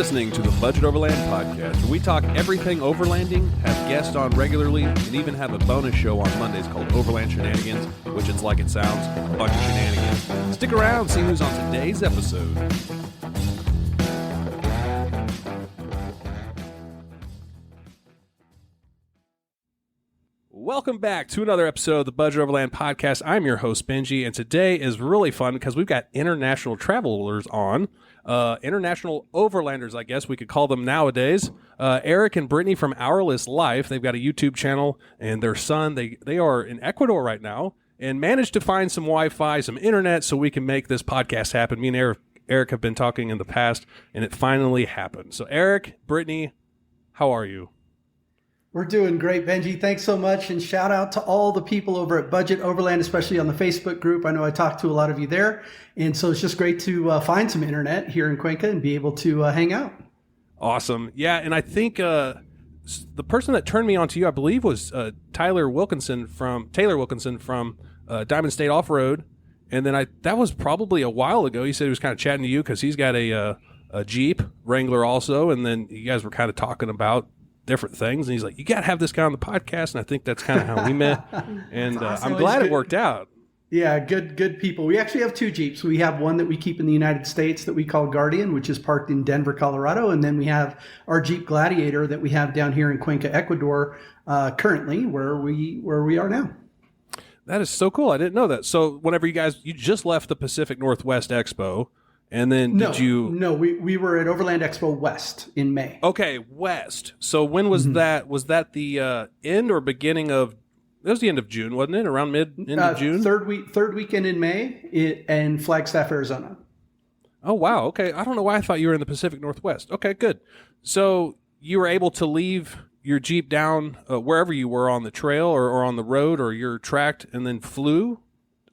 listening to the Budget Overland Podcast, where we talk everything overlanding, have guests on regularly, and even have a bonus show on Mondays called Overland Shenanigans, which it's like it sounds, a bunch of shenanigans. Stick around, see who's on today's episode. Welcome back to another episode of the Budget Overland Podcast. I'm your host, Benji, and today is really fun because we've got international travelers on. International overlanders, I guess we could call them nowadays. Eric and Brittany from Hourless Life. They've got a YouTube channel, and their son, they are in Ecuador right now and managed to find some Wi-Fi, some internet, so we can make this podcast happen. Me and Eric have been talking in the past, and it finally happened. So Eric, Brittany, how are you? We're doing great, Benji. Thanks so much. And shout out to all the people over at Budget Overland, especially on the Facebook group. I know I talked to a lot of you there. And so it's just great to find some internet here in Cuenca and be able to hang out. Awesome. Yeah, and I think the person that turned me on to you, I believe, was Taylor Wilkinson from Diamond State Off-Road. And then that was probably a while ago. He said he was kind of chatting to you because he's got a Jeep Wrangler also. And then you guys were kind of talking about different things, and he's like, you got to have this guy on the podcast, and I think that's kind of how we met, and awesome. I'm glad it worked out. Yeah, good people. We actually have two Jeeps. We have one that we keep in the United States that we call Guardian, which is parked in Denver, Colorado, and then we have our Jeep Gladiator that we have down here in Cuenca, Ecuador, currently, where we are now. That is so cool. I didn't know that. So whenever you just left the Pacific Northwest Expo, and then No, we were at Overland Expo West in May. Okay, West. So when was that? Was that the end or beginning of? It was the end of June, wasn't it? Around end of June. Third weekend in May in Flagstaff, Arizona. Oh wow. Okay, I don't know why I thought you were in the Pacific Northwest. Okay, good. So you were able to leave your Jeep down wherever you were on the trail or on the road, or you're tracked, and then flew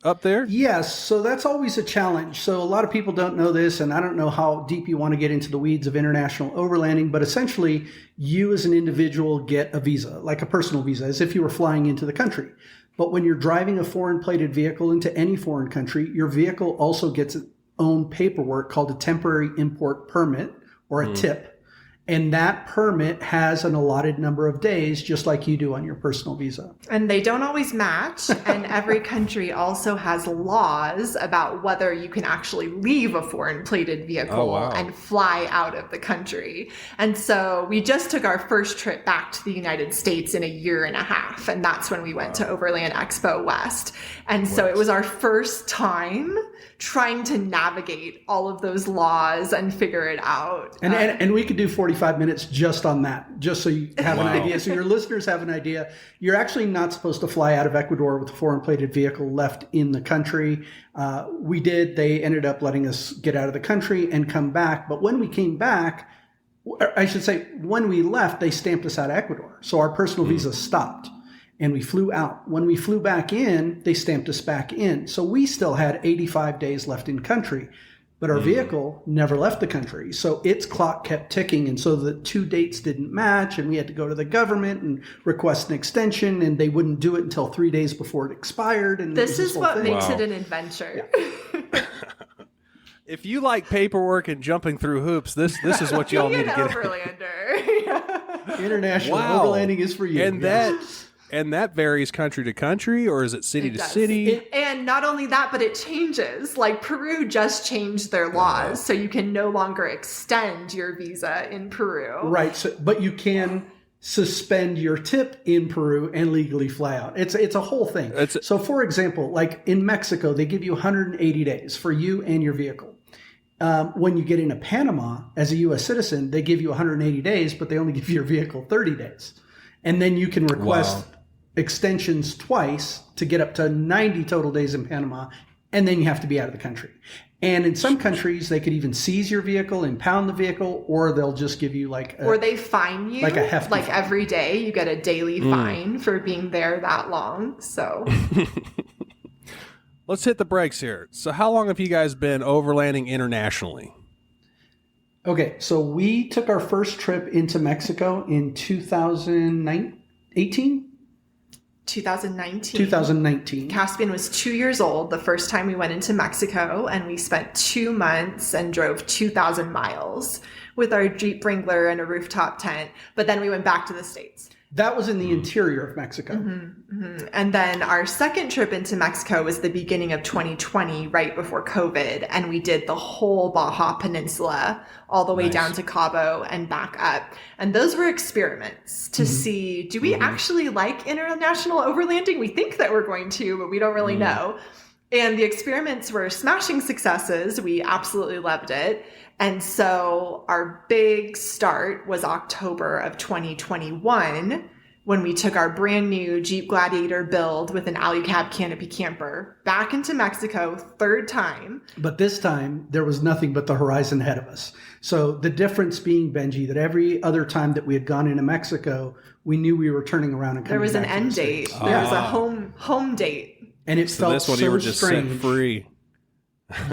up there? Yes, so that's always a challenge. So a lot of people don't know this, and I don't know how deep you want to get into the weeds of international overlanding, but essentially you as an individual get a visa, like a personal visa, as if you were flying into the country. But when you're driving a foreign plated vehicle into any foreign country, your vehicle also gets its own paperwork called a temporary import permit, or a TIP. And that permit has an allotted number of days, just like you do on your personal visa. And they don't always match. And every country also has laws about whether you can actually leave a foreign plated vehicle and fly out of the country. And so we just took our first trip back to the United States in a year and a half. And that's when we went to Overland Expo West. And so it was our first time trying to navigate all of those laws and figure it out. And we could do 45 minutes just on that, just so you have an idea. So your listeners have an idea. You're actually not supposed to fly out of Ecuador with a foreign plated vehicle left in the country. We did. They ended up letting us get out of the country and come back. But when we came back, I should say, when we left, they stamped us out of Ecuador. So our personal visa stopped. And we flew out. When we flew back in, they stamped us back in. So we still had 85 days left in country, but our vehicle never left the country. So its clock kept ticking. And so the two dates didn't match, and we had to go to the government and request an extension, and they wouldn't do it until 3 days before it expired. And this is what makes it an adventure. Yeah. If you like paperwork and jumping through hoops, this is what y'all need to get. Overlander. International overlanding is for you. And that varies country to country, or is it city to city? And not only that, but it changes. Like Peru just changed their laws, so you can no longer extend your visa in Peru. Right, but you can suspend your tip in Peru and legally fly out. It's a whole thing. So for example, like in Mexico, they give you 180 days for you and your vehicle. When you get into Panama as a U.S. citizen, they give you 180 days, but they only give your vehicle 30 days. And then you can request extensions twice to get up to 90 total days in Panama, and then you have to be out of the country. And in some countries, they could even seize your vehicle, impound the vehicle, or they'll just give you or they fine you. Like a hefty fine. Every day, you get a daily fine for being there that long. So let's hit the brakes here. So how long have you guys been overlanding internationally? Okay, so we took our first trip into Mexico in 2018. 2019. Caspian was 2 years old the first time we went into Mexico, and we spent 2 months and drove 2,000 miles with our Jeep Wrangler and a rooftop tent. But then we went back to the States. That was in the interior of Mexico. And then our second trip into Mexico was the beginning of 2020, right before COVID. And we did the whole Baja Peninsula all the way down to Cabo and back up. And those were experiments to see, do we actually like international overlanding? We think that we're going to, but we don't really know. And the experiments were smashing successes. We absolutely loved it. And so our big start was October of 2021 when we took our brand new Jeep Gladiator build with an Alucab canopy camper back into Mexico, third time. But this time there was nothing but the horizon ahead of us. So the difference being, Benji, that every other time that we had gone into Mexico, we knew we were turning around and coming There was an back to end the date. States. There was a home date. And it felt this one so you were just strange. set free.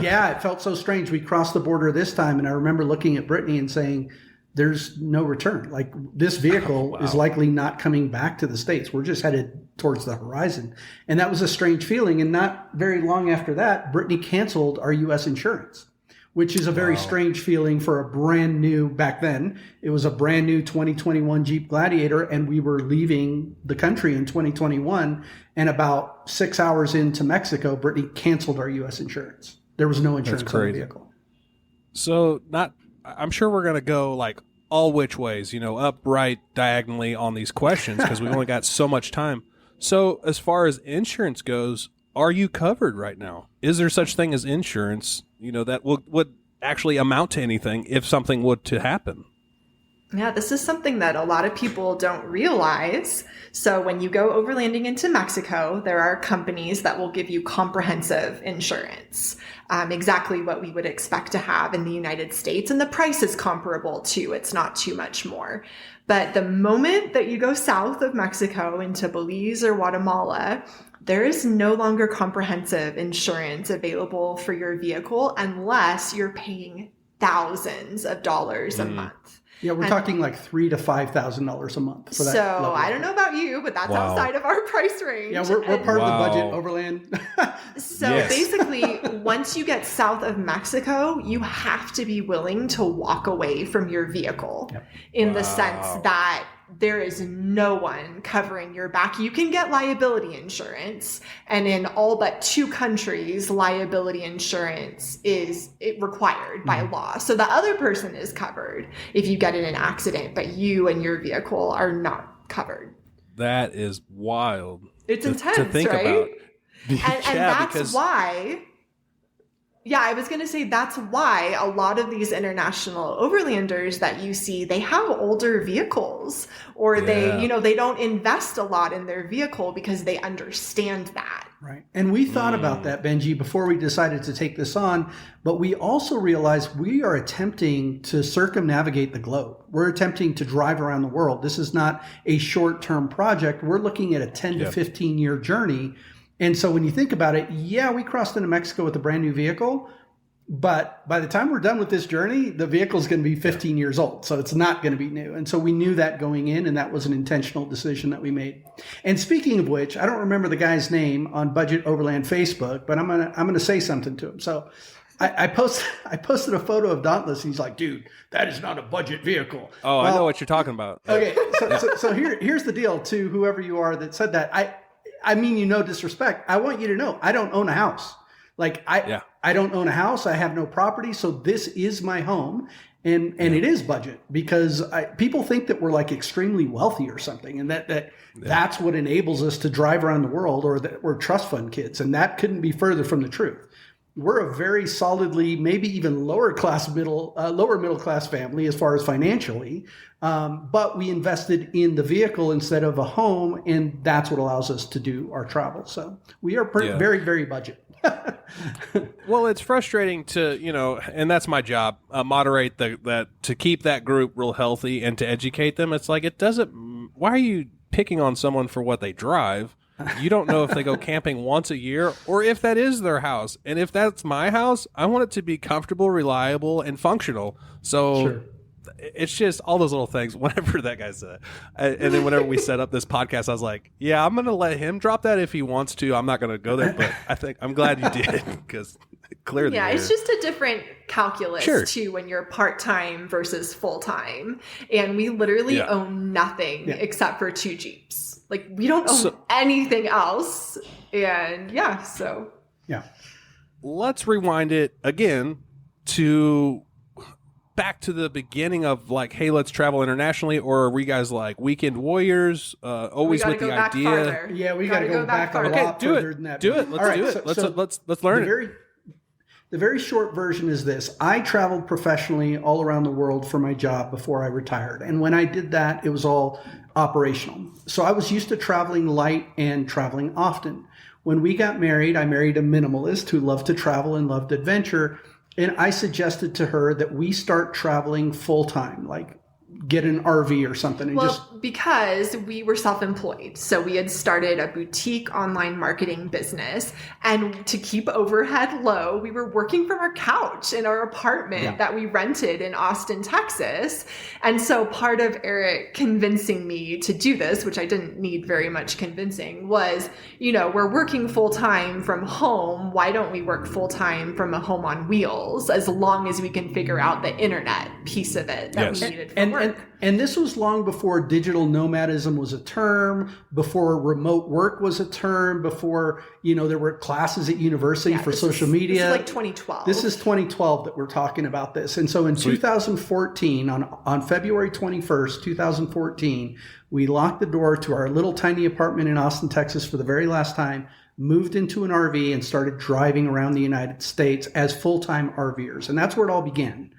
Yeah, it felt so strange. We crossed the border this time, and I remember looking at Brittany and saying, there's no return. Like, this vehicle is likely not coming back to the States. We're just headed towards the horizon. And that was a strange feeling. And not very long after that, Brittany canceled our U.S. insurance, which is a very strange feeling for a brand new, back then, it was a brand new 2021 Jeep Gladiator, and we were leaving the country in 2021. And about 6 hours into Mexico, Brittany canceled our U.S. insurance. There was no insurance on the vehicle. So I'm sure we're going to go like all which ways, up, right, diagonally on these questions because we've only got so much time. So as far as insurance goes, are you covered right now? Is there such thing as insurance, that would actually amount to anything if something would to happen? Yeah, this is something that a lot of people don't realize. So when you go overlanding into Mexico, there are companies that will give you comprehensive insurance, exactly what we would expect to have in the United States. And the price is comparable too. It's not too much more. But the moment that you go south of Mexico into Belize or Guatemala, there is no longer comprehensive insurance available for your vehicle unless you're paying thousands of dollars a month. Yeah, we're talking like $3,000 to $5,000 a month for that. So I don't know about you, but that's outside of our price range. Yeah, we're part of the Budget Overland. So basically, once you get south of Mexico, you have to be willing to walk away from your vehicle in the sense that there is no one covering your back. You can get liability insurance, and in all but 2 countries, liability insurance is required by law. So the other person is covered if you get in an accident, but you and your vehicle are not covered. That is wild. It's intense, to think right? about. And that's why... Yeah, I was going to say that's why a lot of these international overlanders that you see, they have older vehicles or they don't invest a lot in their vehicle because they understand that. Right. And we thought about that, Benji, before we decided to take this on, but we also realized we are attempting to circumnavigate the globe. We're attempting to drive around the world. This is not a short-term project. We're looking at a 10 to 15-year journey. And so when you think about it, we crossed into Mexico with a brand new vehicle, but by the time we're done with this journey, the vehicle is going to be 15 years old. So it's not going to be new. And so we knew that going in, and that was an intentional decision that we made. And speaking of which, I don't remember the guy's name on Budget Overland Facebook, but I'm going to say something to him. So I posted a photo of Dauntless. He's like, dude, that is not a budget vehicle. Oh, well, I know what you're talking about. Okay. So here's the deal to whoever you are that said that. I mean, no disrespect. I want you to know I don't own a house. Like I don't own a house. I have no property. So this is my home. And it is budget because people think that we're like extremely wealthy or something. And that's what enables us to drive around the world, or that we're trust fund kids. And that couldn't be further from the truth. We're a very solidly, maybe even lower middle class family as far as financially, but we invested in the vehicle instead of a home, and that's what allows us to do our travel. So we are very, very budget. Well, it's frustrating to, and that's my job, moderate that to keep that group real healthy and to educate them. It's like why are you picking on someone for what they drive? You don't know if they go camping once a year or if that is their house. And if that's my house, I want it to be comfortable, reliable, and functional. So it's just all those little things. Whenever that guy said, and then whenever we set up this podcast, I was like, yeah, I'm going to let him drop that if he wants to. I'm not going to go there, but I'm glad you did, because clearly. Yeah, it's just a different calculus too when you're part-time versus full-time. And we literally own nothing except for 2 Jeeps. Like, we don't own anything else. And so. Yeah. Let's rewind it again to back to the beginning of like, hey, let's travel internationally, or are we guys like weekend warriors? Always with the idea. Farther. Yeah, we got to go back a lot further than that. Do it. Let's learn it. The very short version is this. I traveled professionally all around the world for my job before I retired. And when I did that, it was all operational. So I was used to traveling light and traveling often. When we got married, I married a minimalist who loved to travel and loved adventure. And I suggested to her that we start traveling full time, like get an RV or something. And because we were self-employed. So we had started a boutique online marketing business. And to keep overhead low, we were working from our couch in our apartment that we rented in Austin, Texas. And so part of Eric convincing me to do this, which I didn't need very much convincing, was, we're working full-time from home. Why don't we work full-time from a home on wheels, as long as we can figure out the internet piece of it that we needed for work? And this was long before digital nomadism was a term, before remote work was a term, before, there were classes at university for social media. This is like 2012. This is 2012 that we're talking about this. And so in 2014, on February 21st, 2014, we locked the door to our little tiny apartment in Austin, Texas for the very last time, moved into an RV and started driving around the United States as full-time RVers. And that's where it all began.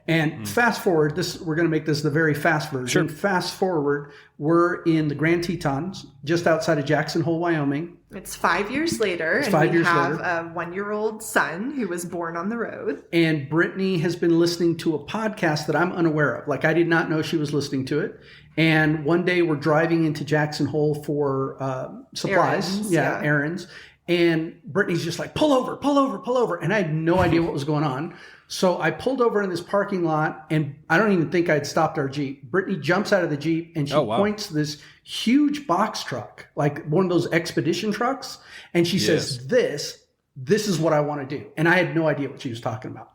And fast forward, we're going to make this the very fast version. Sure. Fast forward, we're in the Grand Tetons, just outside of Jackson Hole, Wyoming. It's 5 years later, and we have a 1-year-old son who was born on the road. And Brittany has been listening to a podcast that I'm unaware of. Like, I did not know she was listening to it. And one day we're driving into Jackson Hole for supplies. Errands. And Brittany's just like, pull over, pull over, pull over. And I had no idea what was going on. So I pulled over in this parking lot, and I don't even think I'd stopped our Jeep. Brittany jumps out of the Jeep, and she points to this huge box truck, like one of those expedition trucks. And she says, this is what I want to do. And I had no idea what she was talking about.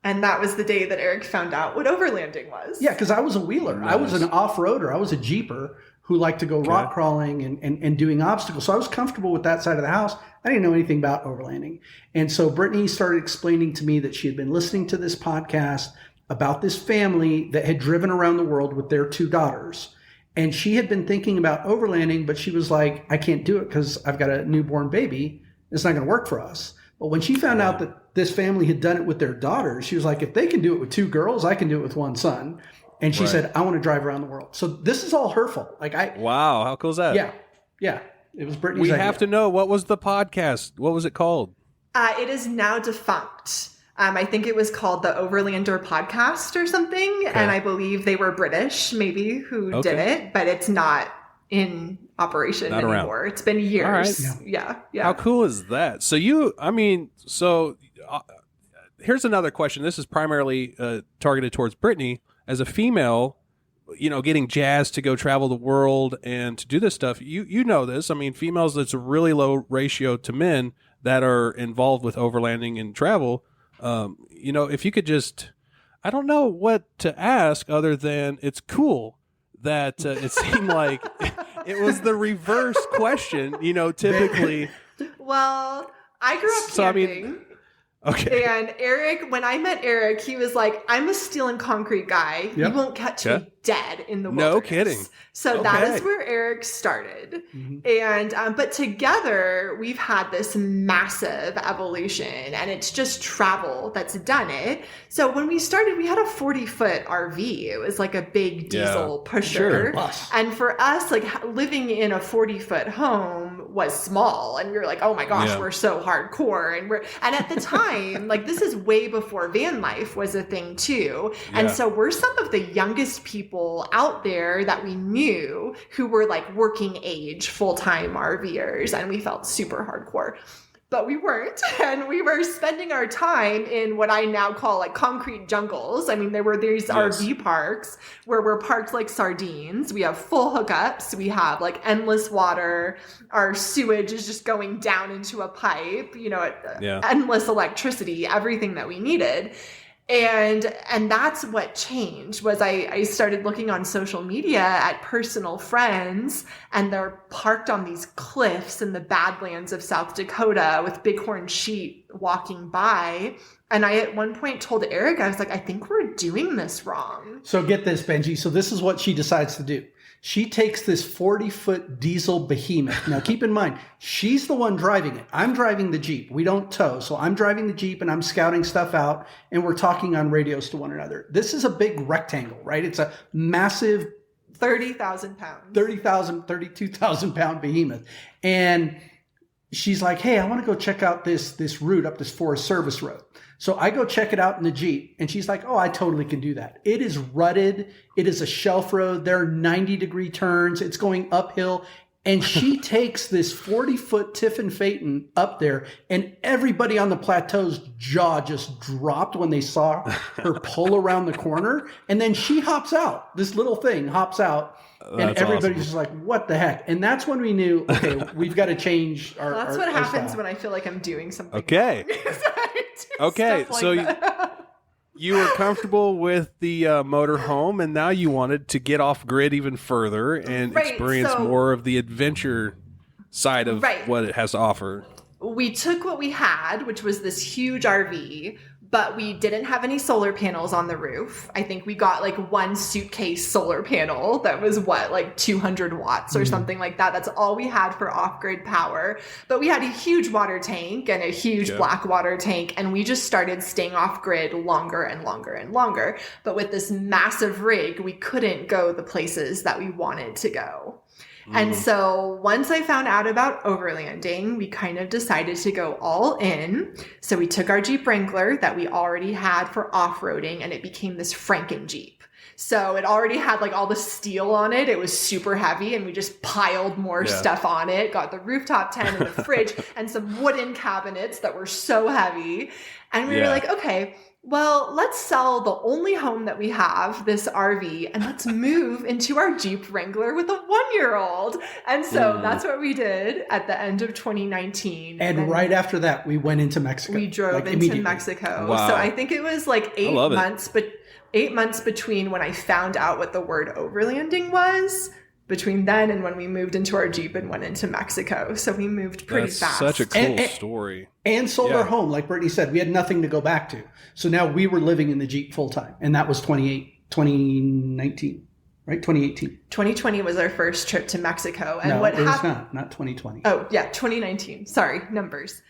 And that was the day that Eric found out what overlanding was. Yeah, because I was a wheeler. Nice. I was an off-roader. I was a Jeeper who liked to go rock crawling and doing obstacles. So I was comfortable with that side of the house. I didn't know anything about overlanding. And so Brittany started explaining to me that she had been listening to this podcast about this family that had driven around the world with their 2 daughters. And she had been thinking about overlanding, but she was like, I can't do it because I've got a newborn baby. It's not going to work for us. But when she found out that this family had done it with their daughters, she was like, if they can do it with 2 girls, I can do it with 1 son. And she said, I want to drive around the world. So this is all her fault. Wow, how cool is that? Yeah. It was Brittany's idea. We have to know, what was the podcast? What was it called? It is now defunct. I think it was called the Overlander Podcast or something. Okay. And I believe they were British, maybe, who did it. But it's not in operation anymore. Around. It's been years. All right. Yeah. How cool is that? So here's another question. This is primarily targeted towards Brittany. As a female, getting jazzed to go travel the world and to do this stuff, you know this. I mean, females, it's a really low ratio to men that are involved with overlanding and travel. If you could just, I don't know what to ask other than it's cool that it seemed like it was the reverse question, typically. Well, I grew up camping. Okay. And Eric, when I met Eric, he was like, I'm a steel and concrete guy. Yep. You won't catch me dead in the wilderness. No kidding. So that is where Eric started. Mm-hmm. And, but together we've had this massive evolution, and it's just travel that's done it. So when we started, we had a 40-foot RV. It was like a big diesel pusher. Sure. And for us, like living in a 40-foot home was small. And we were like, oh my gosh, we're so hardcore. And at the time, like this is way before van life was a thing too. And so we're some of the youngest people out there that we knew who were like working age full-time RVers, and we felt super hardcore. But we weren't, and we were spending our time in what I now call like concrete jungles. I mean, there were these RV parks where we're parked like sardines. We have full hookups. We have like endless water. Our sewage is just going down into a pipe, endless electricity, everything that we needed. And that's what changed was I started looking on social media at personal friends, and they're parked on these cliffs in the Badlands of South Dakota with bighorn sheep walking by. And I at one point told Eric, I was like, I think we're doing this wrong. So get this, Benji. So this is what she decides to do. She takes this 40-foot diesel behemoth. Now, keep in mind, she's the one driving it. I'm driving the Jeep. We don't tow. So I'm driving the Jeep and I'm scouting stuff out and we're talking on radios to one another. This is a big rectangle, right? It's a massive 30,000 pounds. 32,000 pound behemoth. And she's like, hey, I want to go check out this route up this Forest Service road. So I go check it out in the Jeep, and she's like, oh, I totally can do that. It is rutted. It is a shelf road. There are 90-degree turns. It's going uphill. And she takes this 40-foot Tiffin Phaeton up there, and everybody on the plateau's jaw just dropped when they saw her pull around the corner. And then she hops out. This little thing hops out. And everybody's just like, what the heck? And that's when we knew, okay, we've got to change our That's what happens when I feel like I'm doing something wrong. Okay, so you were comfortable with the motor home, and now you wanted to get off grid even further and experience more of the adventure side of what it has to offer. We took what we had, which was this huge RV, but we didn't have any solar panels on the roof. I think we got like one suitcase solar panel that was like 200 watts or something like that. That's all we had for off-grid power. But we had a huge water tank and a huge black water tank, and we just started staying off-grid longer and longer and longer. But with this massive rig, we couldn't go the places that we wanted to go. And so once I found out about overlanding, we kind of decided to go all in. So we took our Jeep Wrangler that we already had for off-roading, and it became this Franken Jeep. So it already had like all the steel on it. It was super heavy, and we just piled more stuff on it, got the rooftop tent and the fridge and some wooden cabinets that were so heavy. And we were like, okay, well, let's sell the only home that we have, this RV, and let's move into our Jeep Wrangler with a 1-year-old. And so that's what we did at the end of 2019. And right after that, we went into Mexico. We drove into Mexico. Wow. So I think it was like 8 months, but 8 months between when I found out what the word overlanding was, between then and when we moved into our Jeep and went into Mexico. So we moved pretty fast. Such a cool story. And sold our home. Like Brittany said, we had nothing to go back to. So now we were living in the Jeep full time. And that was 2019, right? 2018. 2020 was our first trip to Mexico. And no, what it was not 2020. Oh, yeah, 2019. Sorry, numbers.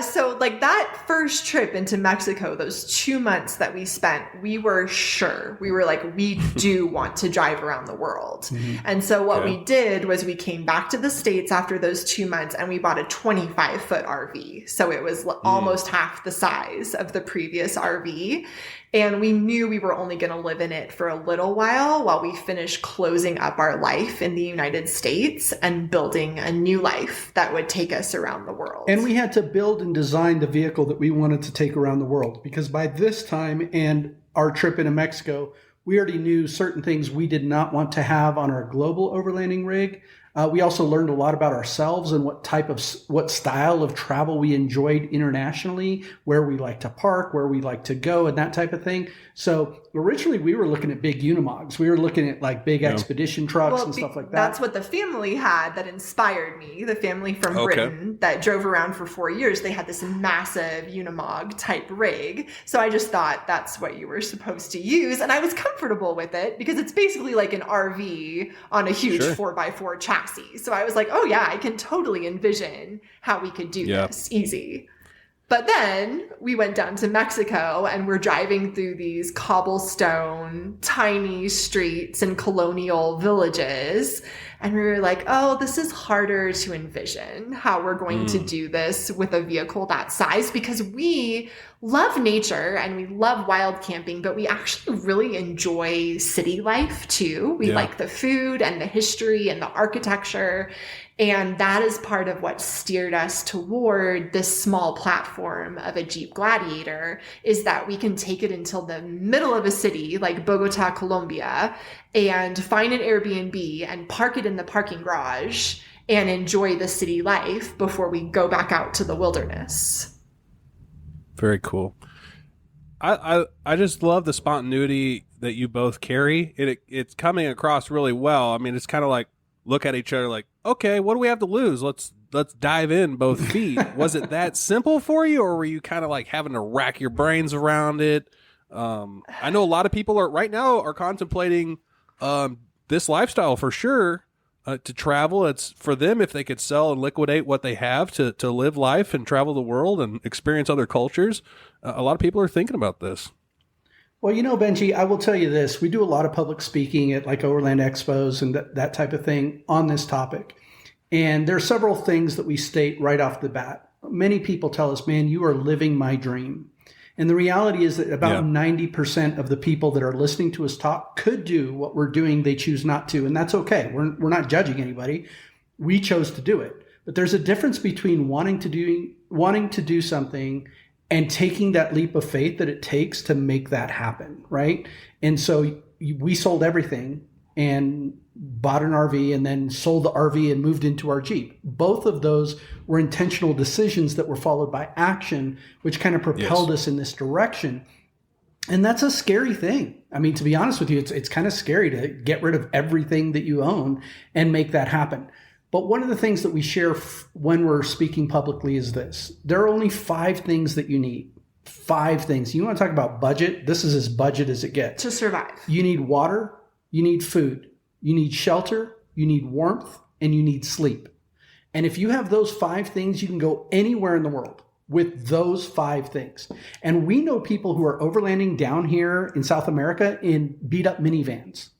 So like that first trip into Mexico, those 2 months that we spent, we were sure. We were like, we do want to drive around the world. And so what we did was we came back to the States after those 2 months, and we bought a 25-foot RV. So it was almost half the size of the previous RV. And we knew we were only going to live in it for a little while we finished closing up our life in the United States and building a new life that would take us around the world. And we had to build and design the vehicle that we wanted to take around the world, because by this time and our trip into Mexico, we already knew certain things we did not want to have on our global overlanding rig. We also learned a lot about ourselves and what style of travel we enjoyed internationally, where we like to park, where we like to go, and that type of thing. So originally we were looking at big Unimogs. We were looking at like big expedition trucks and stuff like that. That's what the family had that inspired me. The family from Britain that drove around for 4 years, they had this massive Unimog type rig. So I just thought that's what you were supposed to use. And I was comfortable with it because it's basically like an RV on a huge 4x4 chassis. So I was like, oh yeah, I can totally envision how we could do this easy. But then we went down to Mexico and we're driving through these cobblestone, tiny streets and colonial villages. And we were like, oh, this is harder to envision how we're going to do this with a vehicle that size, because we love nature and we love wild camping, but we actually really enjoy city life too. We like the food and the history and the architecture. And that is part of what steered us toward this small platform of a Jeep Gladiator, is that we can take it until the middle of a city like Bogota, Colombia, and find an Airbnb and park it in the parking garage and enjoy the city life before we go back out to the wilderness. Very cool. I just love the spontaneity that you both carry. It's coming across really well. I mean, it's kind of like look at each other like, okay, what do we have to lose? Let's dive in both feet. Was it that simple for you, or were you kind of like having to rack your brains around it? I know a lot of people right now are contemplating this lifestyle for sure, to travel. It's for them, if they could sell and liquidate what they have to live life and travel the world and experience other cultures. A lot of people are thinking about this. Well, Benji, I will tell you this. We do a lot of public speaking at like Overland Expos and that type of thing on this topic. And there are several things that we state right off the bat. Many people tell us, man, you are living my dream. And the reality is that about 90% of the people that are listening to us talk could do what we're doing. They choose not to. And that's okay. We're not judging anybody. We chose to do it. But there's a difference between wanting to do something and taking that leap of faith that it takes to make that happen, right? And so we sold everything and bought an RV and then sold the RV and moved into our Jeep. Both of those were intentional decisions that were followed by action, which kind of propelled us in this direction. And that's a scary thing. I mean, to be honest with you, it's kind of scary to get rid of everything that you own and make that happen. But one of the things that we share when we're speaking publicly is this. There are only 5 things that you need. 5 things. You want to talk about budget? This is as budget as it gets. To survive. You need water. You need food. You need shelter. You need warmth. And you need sleep. And if you have those 5 things, you can go anywhere in the world with those 5 things. And we know people who are overlanding down here in South America in beat up minivans.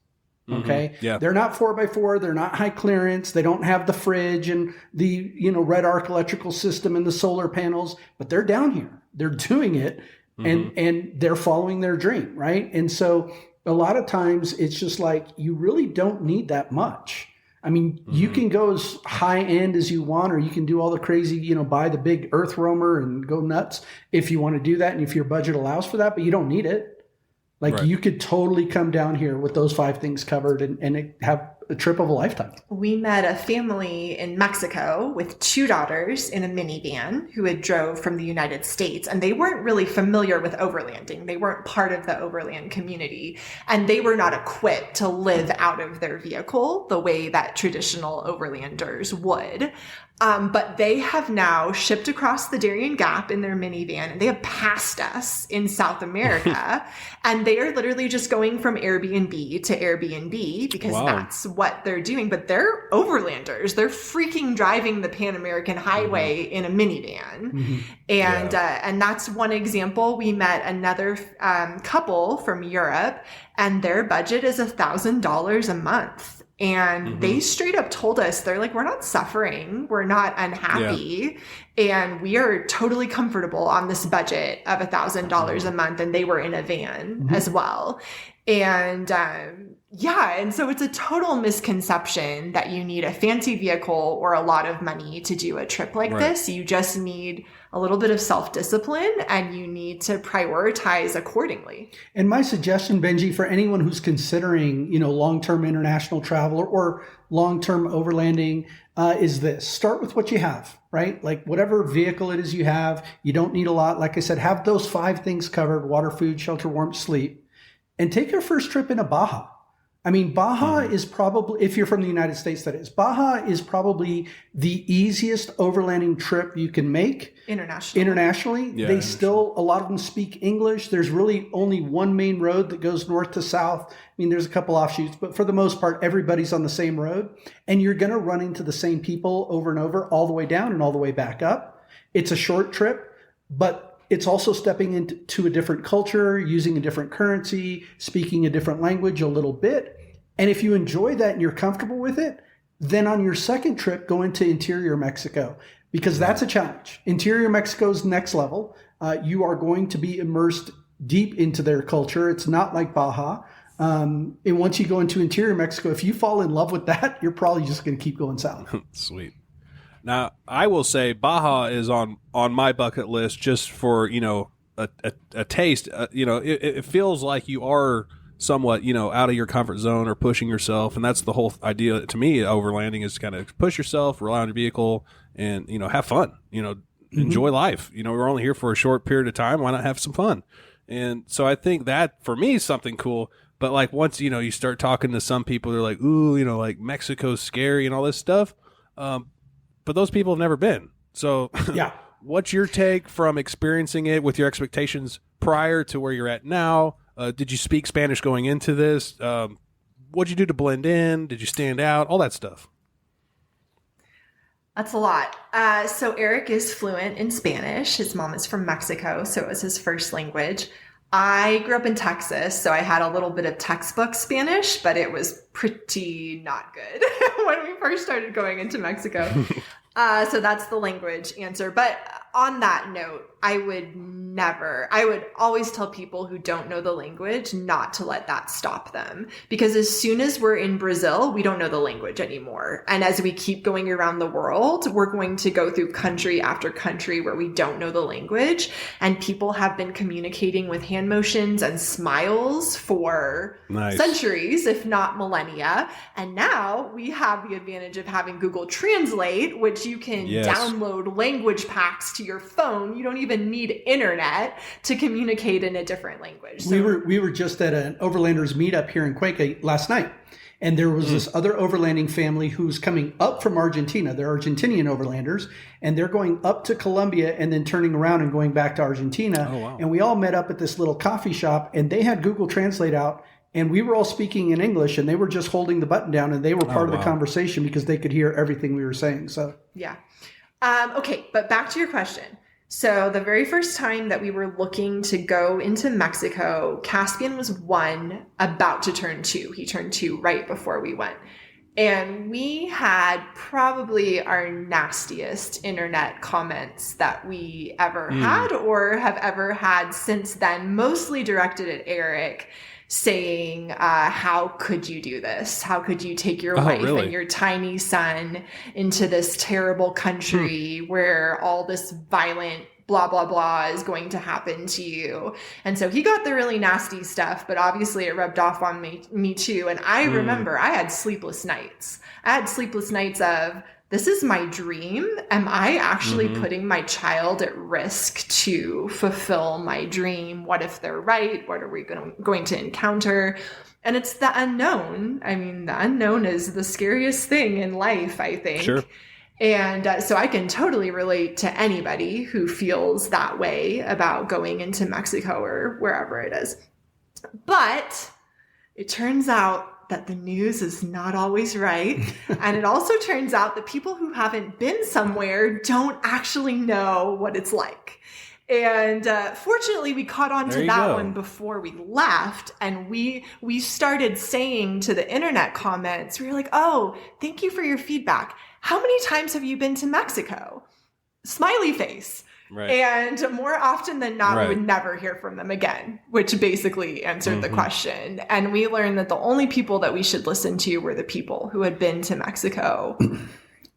Okay. Mm-hmm. Yeah. They're not 4x4. They're not high clearance. They don't have the fridge and the, red arc electrical system and the solar panels, but they're down here. They're doing it and they're following their dream. Right. And so a lot of times it's just like, you really don't need that much. I mean, you can go as high end as you want, or you can do all the crazy, buy the big earth roamer and go nuts if you want to do that. And if your budget allows for that, but you don't need it. Like you could totally come down here with those 5 things covered and have a trip of a lifetime. We met a family in Mexico with 2 daughters in a minivan who had drove from the United States, and they weren't really familiar with overlanding. They weren't part of the overland community, and they were not equipped to live out of their vehicle the way that traditional overlanders would. But they have now shipped across the Darien Gap in their minivan, and they have passed us in South America. And they are literally just going from Airbnb to Airbnb because that's what they're doing. But they're overlanders. They're freaking driving the Pan American Highway in a minivan. And that's one example. We met another couple from Europe, and their budget is $1,000 a month. And they straight up told us, they're like, we're not suffering. We're not unhappy. And we are totally comfortable on this budget of $1,000 a month. And they were in a van as well. And and so it's a total misconception that you need a fancy vehicle or a lot of money to do a trip like this. You just need a little bit of self-discipline, and you need to prioritize accordingly. And my suggestion, Benji, for anyone who's considering, long-term international travel or long-term overlanding, is this. Start with what you have, right? Like whatever vehicle it is you have, you don't need a lot. Like I said, have those 5 things covered: water, food, shelter, warmth, sleep. And take your first trip into Baja. I mean, Baja is probably, if you're from the United States, that is, Baja is probably the easiest overlanding trip you can make. Internationally. They still, a lot of them speak English. There's really only one main road that goes north to south. I mean, there's a couple offshoots, but for the most part, everybody's on the same road. And you're going to run into the same people over and over, all the way down and all the way back up. It's a short trip, but it's also stepping into a different culture, using a different currency, speaking a different language a little bit. And if you enjoy that and you're comfortable with it, Then on your second trip, go into interior Mexico, because that's a challenge. Interior Mexico's next level. You are going to be immersed deep into their culture. It's not like Baja. And once you go into interior Mexico, if you fall in love with that, you're probably just going to keep going south. Sweet. Now, I will say Baja is on my bucket list just for, a taste. It feels like you are somewhat, out of your comfort zone or pushing yourself. And that's the whole idea to me. Overlanding is kind of push yourself, rely on your vehicle, and, have fun, enjoy life. We're only here for a short period of time. Why not have some fun? And so I think that for me is something cool. But like once, you start talking to some people, they're like, ooh, like Mexico's scary and all this stuff. But those people have never been. So yeah. What's your take from experiencing it with your expectations prior to where you're at now? Did you speak Spanish going into this? What'd you do to blend in? Did you stand out? All that stuff. That's a lot. So Eric is fluent in Spanish. His mom is from Mexico, so it was his first language. I grew up in Texas, so I had a little bit of textbook Spanish, but it was pretty not good when we first started going into Mexico. So that's the language answer. But on that note, I would always tell people who don't know the language not to let that stop them. Because as soon as we're in Brazil, we don't know the language anymore. And as we keep going around the world, we're going to go through country after country where we don't know the language. And people have been communicating with hand motions and smiles for centuries, if not millennia. And now we have the advantage of having Google Translate, which you can download language packs to your phone. You don't even need internet to communicate in a different language. So we were just at an Overlanders meetup here in Cuenca last night, and there was this other overlanding family who's coming up from Argentina. They're Argentinian overlanders, and they're going up to Colombia and then turning around and going back to Argentina. Oh, wow. And we all met up at this little coffee shop, and they had Google Translate out, and we were all speaking in English, and they were just holding the button down, and they were part of the conversation because they could hear everything we were saying. So yeah. Okay, but back to your question. So the very first time that we were looking to go into Mexico, Caspian was 1, about to turn 2. He turned 2 right before we went. And we had probably our nastiest internet comments that we ever had or have ever had since then, mostly directed at Eric, saying, how could you do this? How could you take your wife and your tiny son into this terrible country where all this violent blah, blah, blah is going to happen to you? And so he got the really nasty stuff, but obviously it rubbed off on me too. And I remember I had sleepless nights. I had sleepless nights of, this is my dream. Am I actually putting my child at risk to fulfill my dream? What if they're right? What are we going to encounter? And it's the unknown. I mean, the unknown is the scariest thing in life, I think. Sure. And so I can totally relate to anybody who feels that way about going into Mexico or wherever it is. But it turns out that the news is not always right. And it also turns out that people who haven't been somewhere don't actually know what it's like. And fortunately, we caught on to that one before we left. And we started saying to the internet comments, we were like, oh, thank you for your feedback. How many times have you been to Mexico? Smiley face. Right. And more often than not, we would never hear from them again, which basically answered the question. And we learned that the only people that we should listen to were the people who had been to Mexico.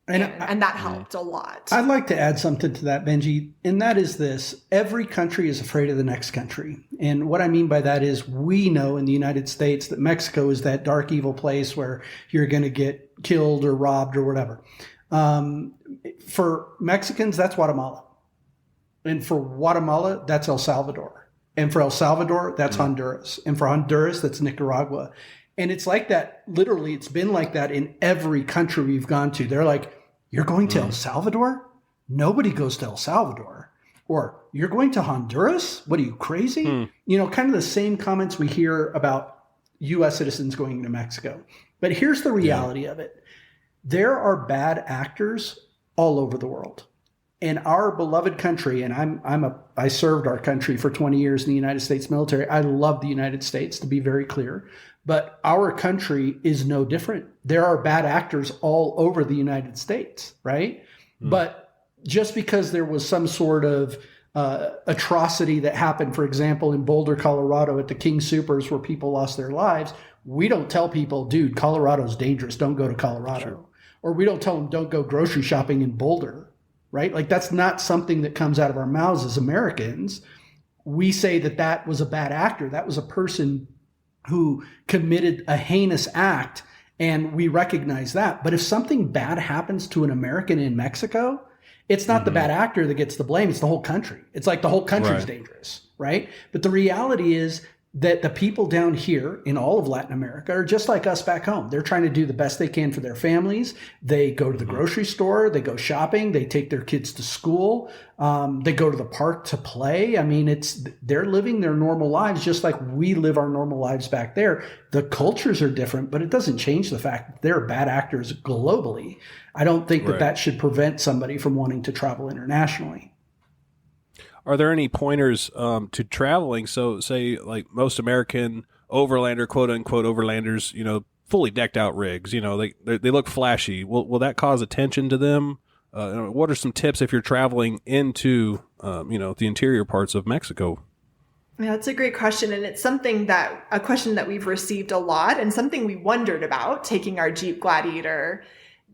And that helped a lot. I'd like to add something to that, Benji, and that is this. Every country is afraid of the next country. And what I mean by that is we know in the United States that Mexico is that dark, evil place where you're going to get killed or robbed or whatever. For Mexicans, that's Guatemala. And for Guatemala, that's El Salvador. And for El Salvador, that's Honduras. And for Honduras, that's Nicaragua. And it's like that. Literally, it's been like that in every country we've gone to. They're like, you're going to El Salvador? Nobody goes to El Salvador. Or you're going to Honduras? What are you, crazy? You know, kind of the same comments we hear about U.S. citizens going to Mexico. But here's the reality of it. There are bad actors all over the world. And our beloved country, and I served our country for 20 years in the United States military. I love the United States, to be very clear. But our country is no different. There are bad actors all over the United States, right? But just because there was some sort of atrocity that happened, for example, in Boulder, Colorado at the King Soopers where people lost their lives, we don't tell people, dude, Colorado's dangerous. Don't go to Colorado. Sure. Or we don't tell them, don't go grocery shopping in Boulder, right? Like that's not something that comes out of our mouths as Americans. We say that was a bad actor. That was a person who committed a heinous act, and we recognize that. But if something bad happens to an American in Mexico, it's not the bad actor that gets the blame. It's the whole country. It's like the whole country's dangerous, right? But the reality is that the people down here in all of Latin America are just like us back home. They're trying to do the best they can for their families. They go to the grocery store, they go shopping, they take their kids to school, they go to the park to play. I mean, they're living their normal lives just like we live our normal lives back there. The cultures are different, but it doesn't change the fact that they're bad actors globally. I don't think that should prevent somebody from wanting to travel internationally. Are there any pointers to traveling? So say like most American overlander, quote unquote overlanders, fully decked out rigs, they look flashy. Will that cause attention to them? What are some tips if you're traveling into, the interior parts of Mexico? Yeah, that's a great question. And it's a question that we've received a lot and something we wondered about taking our Jeep Gladiator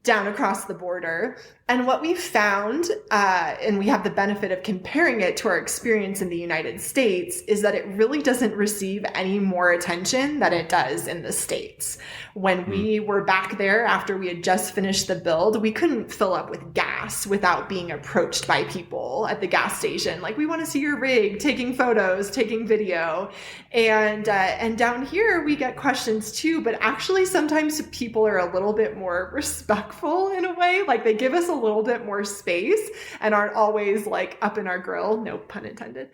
down across the border. And what we found, and we have the benefit of comparing it to our experience in the United States, is that it really doesn't receive any more attention than it does in the States. When we were back there after we had just finished the build, we couldn't fill up with gas without being approached by people at the gas station. Like, we want to see your rig, taking photos, taking video. And down here, we get questions too, but actually sometimes people are a little bit more respectful in a way. Like, they give us a little bit more space and aren't always like up in our grill, no pun intended.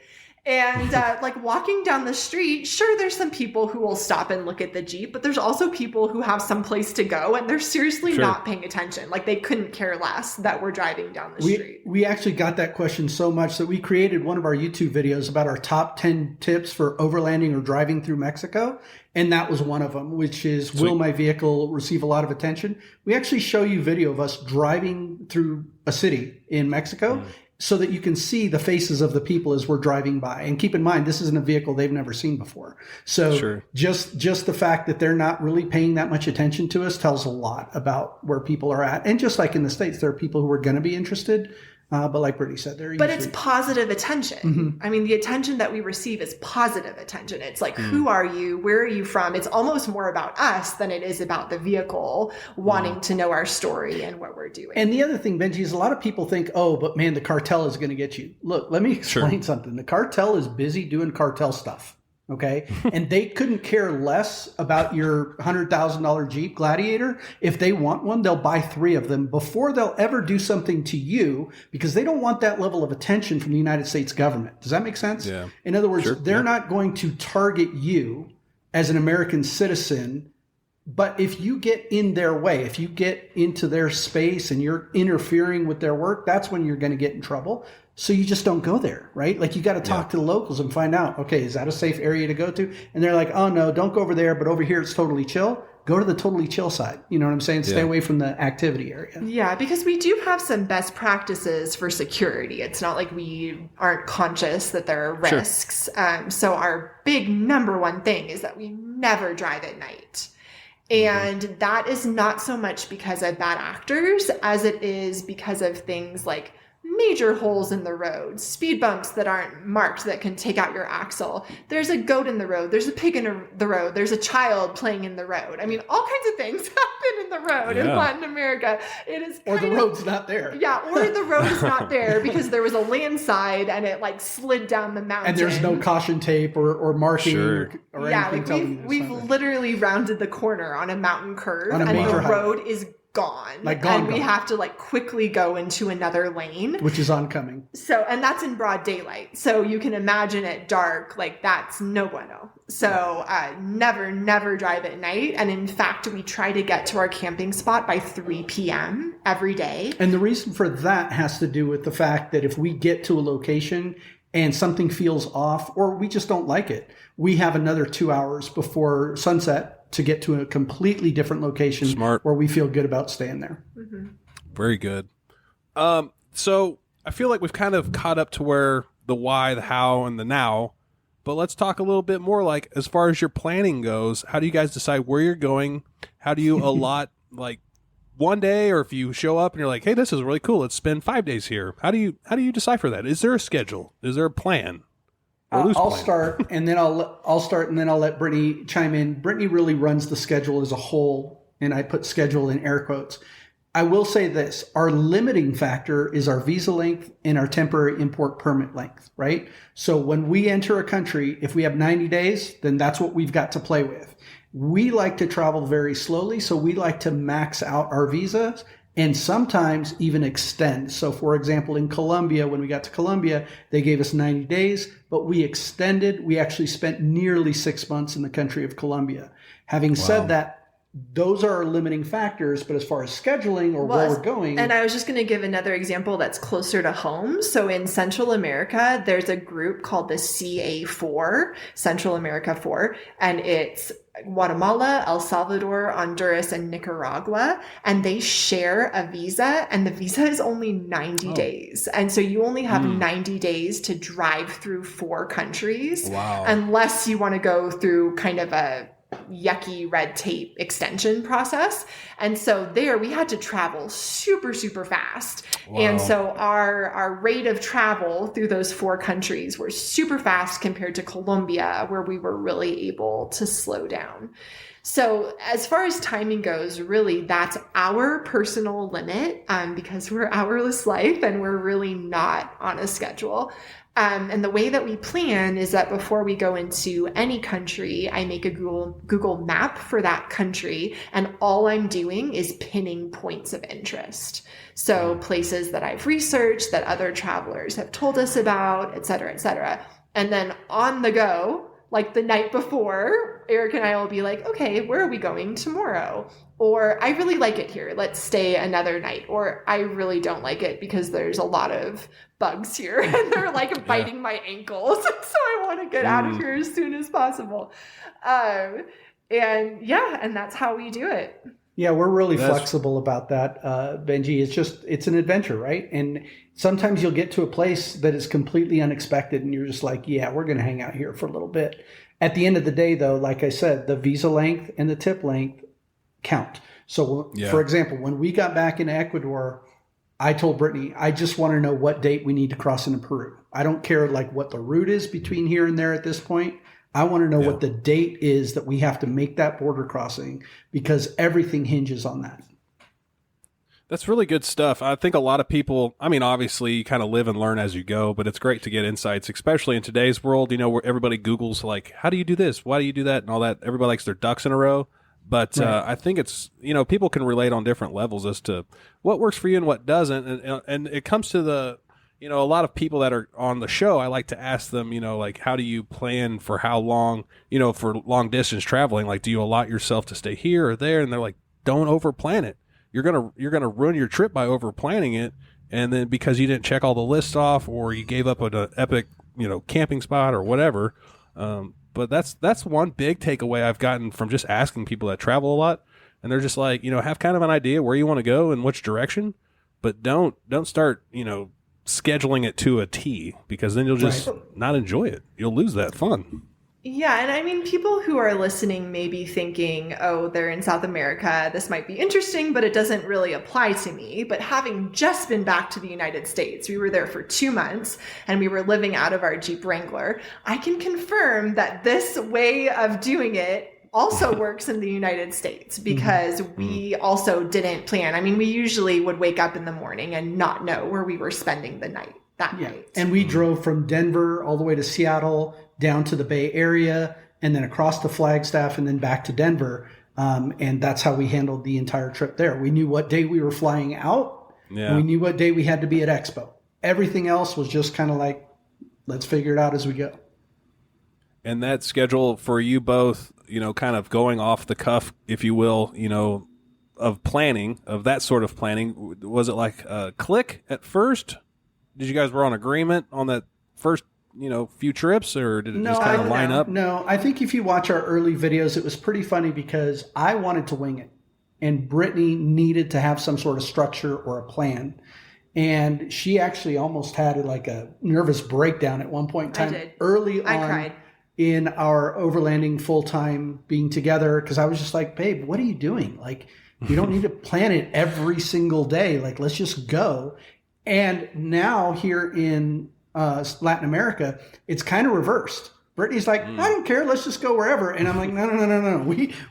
And like walking down the street, sure, there's some people who will stop and look at the Jeep, but there's also people who have some place to go and they're seriously not paying attention. Like, they couldn't care less that we're driving down the street. We actually got that question so much that we created one of our YouTube videos about our top 10 tips for overlanding or driving through Mexico. And that was one of them, which is, will my vehicle receive a lot of attention? We actually show you video of us driving through a city in Mexico so that you can see the faces of the people as we're driving by. And keep in mind, this isn't a vehicle they've never seen before. So just the fact that they're not really paying that much attention to us tells a lot about where people are at. And just like in the States, there are people who are going to be interested. But like Brittany said, but it's positive attention. I mean, the attention that we receive is positive attention. It's like, who are you? Where are you from? It's almost more about us than it is about the vehicle wanting to know our story and what we're doing. And the other thing, Benji, is a lot of people think, oh, but man, the cartel is going to get you. Look, let me explain something. The cartel is busy doing cartel stuff. Okay. And they couldn't care less about your $100,000 Jeep Gladiator. If they want one, they'll buy 3 of them before they'll ever do something to you, because they don't want that level of attention from the United States government. Does that make sense? Yeah. In other words, they're not going to target you as an American citizen. But if you get in their way, if you get into their space and you're interfering with their work, that's when you're going to get in trouble. So you just don't go there, right? Like, you got to talk to the locals and find out, okay, is that a safe area to go to? And they're like, oh no, don't go over there, but over here it's totally chill. Go to the totally chill side. You know what I'm saying? Stay away from the activity area. Yeah, because we do have some best practices for security. It's not like we aren't conscious that there are risks. So our big number one thing is that we never drive at night. And that is not so much because of bad actors as it is because of things like major holes in the road, speed bumps that aren't marked that can take out your axle. There's a goat in the road. There's a pig in the road. There's a child playing in the road. I mean, all kinds of things happen in the road in Latin America. It is or the road's not there. Yeah, or the road is not there because there was a landslide and it like slid down the mountain. And there's no caution tape or marking or anything. Like we've literally rounded the corner on a mountain curve and the road is gone. Like gone, and we gone. have to like quickly go into another lane. Which is oncoming. So, and that's in broad daylight. So you can imagine at dark, like that's no bueno. So never drive at night. And in fact, we try to get to our camping spot by 3 p.m. every day. And the reason for that has to do with the fact that if we get to a location and something feels off or we just don't like it, we have another 2 hours before sunset to get to a completely different location. Smart. Where we feel good about staying there. Mm-hmm. Very good. So I feel like we've kind of caught up to where the why, the how, and the now. But let's talk a little bit more like as far as your planning goes, how do you guys decide where you're going? How do you allot like one day, or if you show up and you're like, hey, this is really cool, let's spend 5 days here. How do you decipher that? Is there a schedule? Is there a plan? I'll start and then I'll let Brittany chime in. Brittany really runs the schedule as a whole, and I put schedule in air quotes. I will say this, our limiting factor is our visa length and our temporary import permit length, right? So when we enter a country, if we have 90 days, then that's what we've got to play with. We like to travel very slowly, so we like to max out our visas and sometimes even extend. So for example, in Colombia, when we got to Colombia, they gave us 90 days, but we extended. We actually spent nearly 6 months in the country of Colombia. Having said that, those are our limiting factors, but as far as scheduling or where we're going. And I was just going to give another example that's closer to home. So in Central America, there's a group called the CA4, Central America 4, and it's Guatemala, El Salvador, Honduras, and Nicaragua, and they share a visa, and the visa is only 90 days. And so you only have 90 days to drive through 4 countries, unless you want to go through kind of a yucky red tape extension process. And so there we had to travel super fast. And so our rate of travel through those 4 countries were super fast compared to Colombia, where we were really able to slow down. So as far as timing goes, really that's our personal limit, because we're hourless life and we're really not on a schedule. And the way that we plan is that before we go into any country, I make a Google map for that country, and all I'm doing is pinning points of interest. So places that I've researched, that other travelers have told us about, et cetera, et cetera. And then on the go, like the night before, Eric and I will be like, okay, where are we going tomorrow? Or I really like it here, let's stay another night. Or I really don't like it because there's a lot of bugs here and they're like biting my ankles. So I want to get out of here as soon as possible. And that's how we do it. Yeah, we're really flexible about that, Benji. It's an adventure, right? And sometimes you'll get to a place that is completely unexpected and you're just like, yeah, we're going to hang out here for a little bit. At the end of the day, though, like I said, the visa length and the tip length count. So, for example, when we got back in Ecuador, I told Brittany, I just want to know what date we need to cross into Peru. I don't care like what the route is between here and there at this point. I want to know what the date is that we have to make that border crossing, because everything hinges on that. That's really good stuff. I think a lot of people, I mean, obviously you kind of live and learn as you go, but it's great to get insights, especially in today's world, you know, where everybody Googles like, how do you do this? Why do you do that? And all that. Everybody likes their ducks in a row. But I think it's, you know, people can relate on different levels as to what works for you and what doesn't. And it comes to the, you know, a lot of people that are on the show, I like to ask them, you know, like, how do you plan for how long, you know, for long distance traveling? Like, do you allot yourself to stay here or there? And they're like, don't over plan it. You're going to ruin your trip by over planning it. And then because you didn't check all the lists off, or you gave up an epic, you know, camping spot or whatever. But that's one big takeaway I've gotten from just asking people that travel a lot. And they're just like, you know, have kind of an idea where you want to go and which direction, but don't start, you know, scheduling it to a T, because then you'll just not enjoy it. You'll lose that fun. Yeah. And I mean, people who are listening may be thinking, oh, they're in South America, this might be interesting, but it doesn't really apply to me. But having just been back to the United States, we were there for 2 months and we were living out of our Jeep Wrangler. I can confirm that this way of doing it also works in the United States, because we also didn't plan. I mean, we usually would wake up in the morning and not know where we were spending the night that night. And we drove from Denver all the way to Seattle, down to the Bay Area, and then across to Flagstaff, and then back to Denver. And that's how we handled the entire trip there. We knew what day we were flying out. Yeah. And we knew what day we had to be at Expo. Everything else was just kind of like, let's figure it out as we go. And that schedule for you both, kind of going off the cuff, if you will, of planning, of that sort of planning, was it like a click at first? Did you guys were on agreement on that first, few trips, or did it just kind of line up? No, I think if you watch our early videos, it was pretty funny because I wanted to wing it and Brittany needed to have some sort of structure or a plan. And she actually almost had like a nervous breakdown at one point in time. I did. Early I on cried. In our overlanding full-time being together, because I was just like, babe, what are you doing? Like, you don't need to plan it every single day. Like, let's just go. And now here in Latin America, it's kind of reversed. Brittany's like, I don't care. Let's just go wherever. And I'm like, no.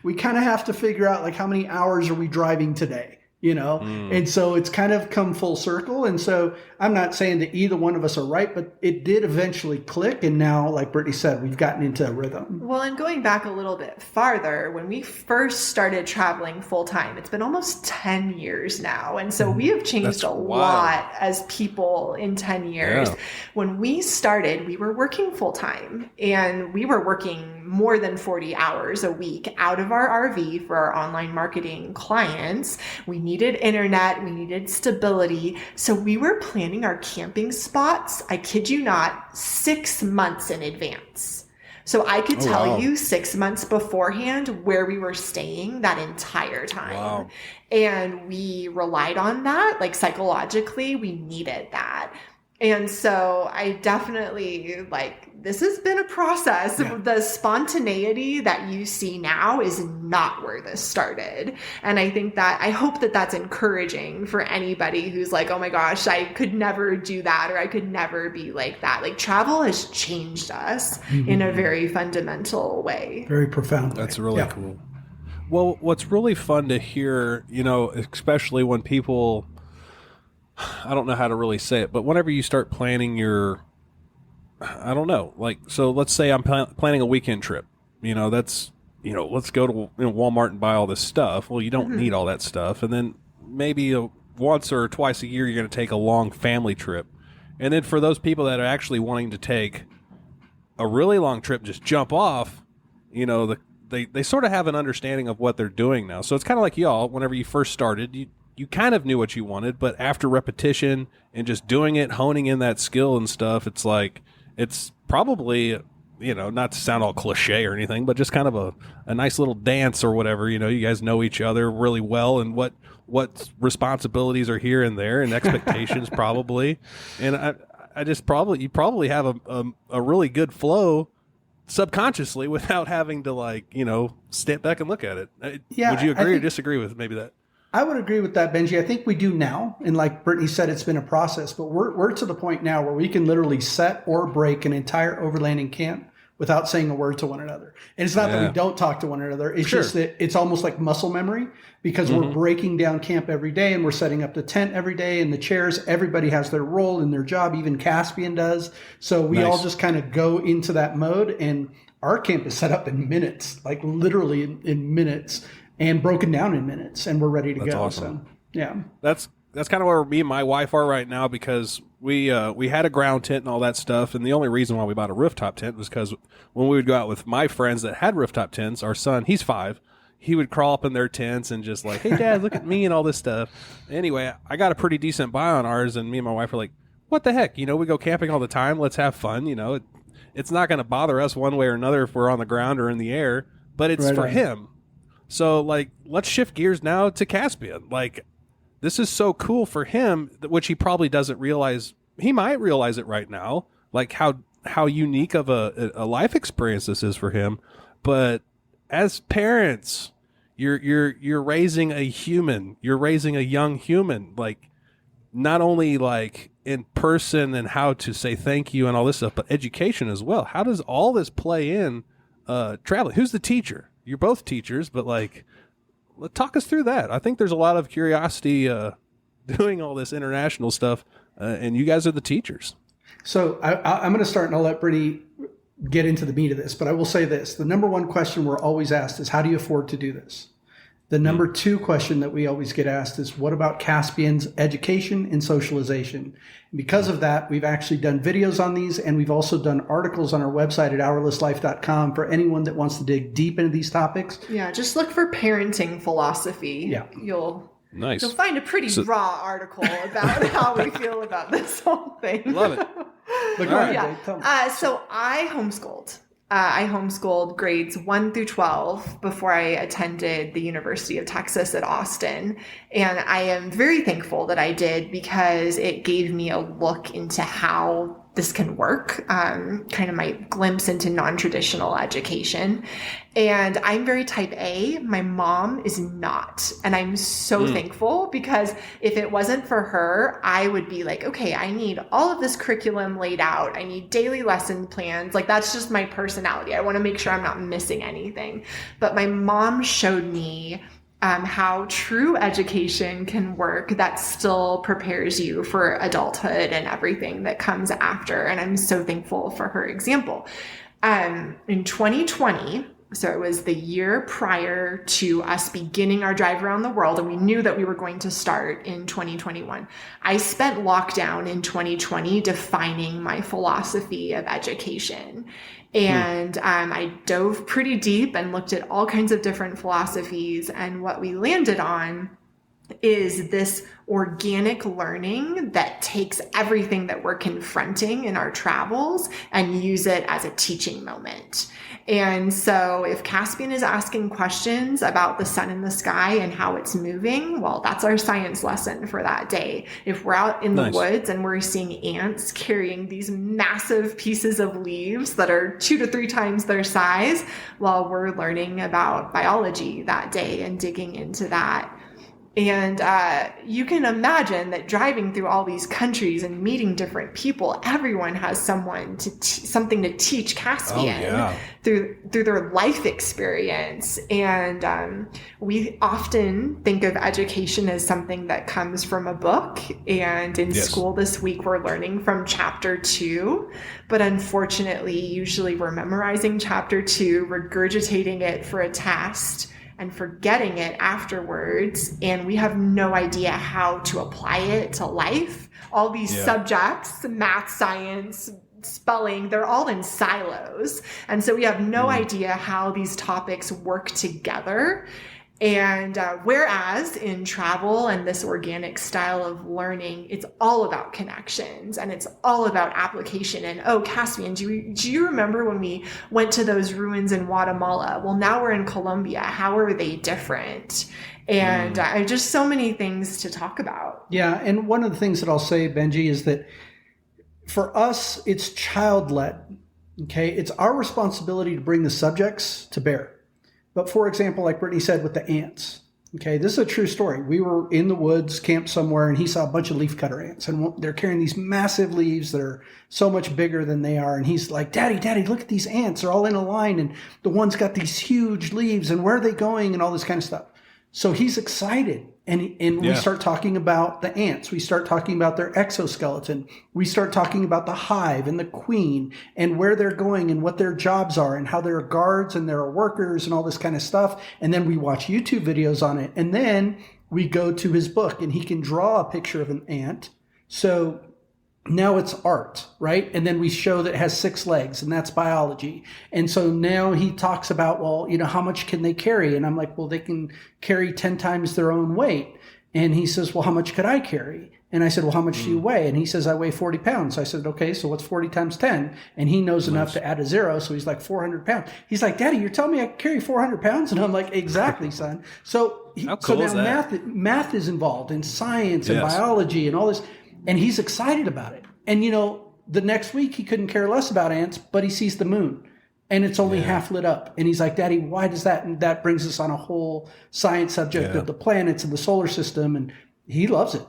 We kind of have to figure out like how many hours are we driving today, And so it's kind of come full circle. And so I'm not saying that either one of us are right, but it did eventually click. And now, like Brittany said, we've gotten into a rhythm. Well, and going back a little bit farther, when we first started traveling full time, it's been almost 10 years now. And so we have changed lot as people in 10 years. Yeah. When we started, we were working full time and we were working more than 40 hours a week out of our RV for our online marketing clients. We needed internet, we needed stability. So we were planning our camping spots, I kid you not, 6 months in advance. So I could tell you 6 months beforehand where we were staying that entire time. Wow. And we relied on that, like psychologically, we needed that. And so I definitely this has been a process. Yeah. The spontaneity that you see now is not where this started. And I hope that that's encouraging for anybody who's like, oh my gosh, I could never do that, or I could never be like that. Like, travel has changed us in a very fundamental way. Very profound. That's really cool. Well, what's really fun to hear, especially when people, I don't know how to really say it, but whenever you start planning I don't know, so let's say I'm planning a weekend trip, that's, let's go to Walmart and buy all this stuff. Well, you don't need all that stuff. And then maybe once or twice a year, you're going to take a long family trip. And then for those people that are actually wanting to take a really long trip, just jump off, they sort of have an understanding of what they're doing now. So it's kind of like y'all, whenever you first started, you kind of knew what you wanted, but after repetition and just doing it, honing in that skill and stuff, it's probably, not to sound all cliche or anything, but just kind of a nice little dance or whatever. You guys know each other really well and what responsibilities are here and there and expectations probably. And you probably have a really good flow subconsciously without having to step back and look at it. Yeah, would you agree or disagree with maybe that? I would agree with that, Benji. I think we do now. And like Brittany said, it's been a process, but we're to the point now where we can literally set or break an entire overlanding camp without saying a word to one another. And it's not that we don't talk to one another. It's just that it's almost like muscle memory because we're breaking down camp every day and we're setting up the tent every day and the chairs. Everybody has their role in their job. Even Caspian does. So we all just kind of go into that mode, and our camp is set up in minutes, like literally in minutes, and broken down in minutes, and we're ready to go. Awesome. So, yeah. That's kind of where me and my wife are right now, because we had a ground tent and all that stuff, and the only reason why we bought a rooftop tent was because when we would go out with my friends that had rooftop tents, our son, he's 5, he would crawl up in their tents and just like, hey, Dad, look at me and all this stuff. Anyway, I got a pretty decent buy on ours, and me and my wife are like, what the heck? We go camping all the time. Let's have fun. It's not going to bother us one way or another if we're on the ground or in the air, but it's for him. So, let's shift gears now to Caspian. This is so cool for him, which he probably doesn't realize. He might realize it right now, how unique of a life experience this is for him. But as parents, you're raising a human. You're raising a young human. Not only in person and how to say thank you and all this stuff, but education as well. How does all this play in traveling? Who's the teacher? You're both teachers, but talk us through that. I think there's a lot of curiosity doing all this international stuff, and you guys are the teachers. So I'm going to start, and I'll let Brittany get into the meat of this, but I will say this. The number one question we're always asked is, how do you afford to do this? The number 2 question that we always get asked is, what about Caspian's education and socialization? And because of that, we've actually done videos on these, and we've also done articles on our website at hourlesslife.com for anyone that wants to dig deep into these topics. Yeah, just look for parenting philosophy. Yeah. You'll Nice. You'll find a pretty raw article about how we feel about this whole thing. Love it. But go ahead, Dave, tell me. So I homeschooled. I homeschooled grades 1 through 12 before I attended the University of Texas at Austin. And I am very thankful that I did, because it gave me a look into how this can work, kind of my glimpse into non-traditional education. And I'm very type A. My mom is not. And I'm so thankful, because if it wasn't for her, I would be like, okay, I need all of this curriculum laid out. I need daily lesson plans. Like, that's just my personality. I want to make sure I'm not missing anything. But my mom showed me how true education can work that still prepares you for adulthood and everything that comes after. And I'm so thankful for her example. In 2020, so it was the year prior to us beginning our drive around the world, and we knew that we were going to start in 2021. I spent lockdown in 2020 defining my philosophy of education. And I dove pretty deep and looked at all kinds of different philosophies. And what we landed on is this organic learning that takes everything that we're confronting in our travels and use it as a teaching moment. And so if Caspian is asking questions about the sun in the sky and how it's moving, well, that's our science lesson for that day. If we're out in the woods and we're seeing ants carrying these massive pieces of leaves that are 2 to 3 times their size, well, we're learning about biology that day and digging into that. And you can imagine that driving through all these countries and meeting different people, everyone has someone to something to teach Caspian through their life experience. And we often think of education as something that comes from a book. And in school this week, we're learning from chapter 2. But unfortunately, usually we're memorizing chapter 2, regurgitating it for a test, and forgetting it afterwards, and we have no idea how to apply it to life. All these subjects, math, science, spelling, they're all in silos. And so we have no idea how these topics work together. And whereas in travel and this organic style of learning, it's all about connections and it's all about application. And oh, Caspian, do you remember when we went to those ruins in Guatemala? Well, now we're in Colombia. How are they different? And just so many things to talk about. Yeah, and one of the things that I'll say, Benji, is that for us, it's child-led. Okay, it's our responsibility to bring the subjects to bear. But for example, like Brittany said with the ants, okay, this is a true story. We were in the woods, camped somewhere, and he saw a bunch of leafcutter ants. And they're carrying these massive leaves that are so much bigger than they are. And he's like, Daddy, look at these ants. They're all in a line. And the one's got these huge leaves. And where are they going? And all this kind of stuff. So he's excited. And we start talking about the ants. We start talking about their exoskeleton. We start talking about the hive and the queen and where they're going and what their jobs are and how there are guards and there are workers and all this kind of stuff. And then we watch YouTube videos on it. And then we go to his book and he can draw a picture of an ant. So now it's art, right? And then we show that it has 6 legs, and that's biology. And so now he talks about, well, how much can they carry? And I'm like, well, they can carry 10 times their own weight. And he says, well, how much could I carry? And I said, well, how much do you weigh? And he says, I weigh 40 pounds. I said, okay, so what's 40 times 10? And he knows enough to add a 0. So he's like 400 pounds. He's like, Daddy, you're telling me I can carry 400 pounds? And I'm like, exactly, son. So, how cool is that? math is involved in science and biology and all this. And he's excited about it. And, the next week he couldn't care less about ants, but he sees the moon and it's only half lit up. And he's like, Daddy, why does that? And that brings us on a whole science subject of the planets and the solar system. And he loves it.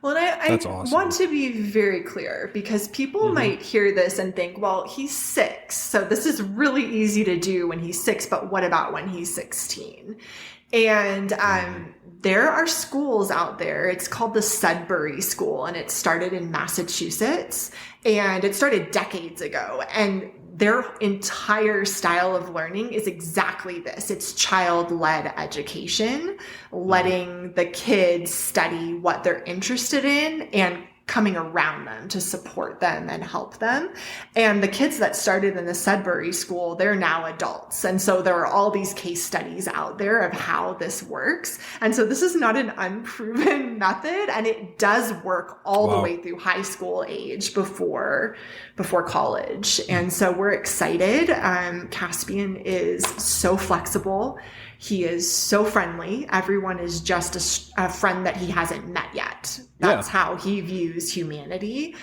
Well, and I want to be very clear because people might hear this and think, well, he's 6. So this is really easy to do when he's 6. But what about when he's 16? And there are schools out there. It's called the Sudbury School, and it started in Massachusetts, and it started decades ago. And their entire style of learning is exactly this. It's child-led education, letting the kids study what they're interested in and coming around them to support them and help them. And the kids that started in the Sudbury School, they're now adults. And so there are all these case studies out there of how this works. And so this is not an unproven method, and it does work all the way through high school age before college. And so we're excited. Caspian is so flexible. He is so friendly. Everyone is just a friend that he hasn't met yet. That's how he views humanity.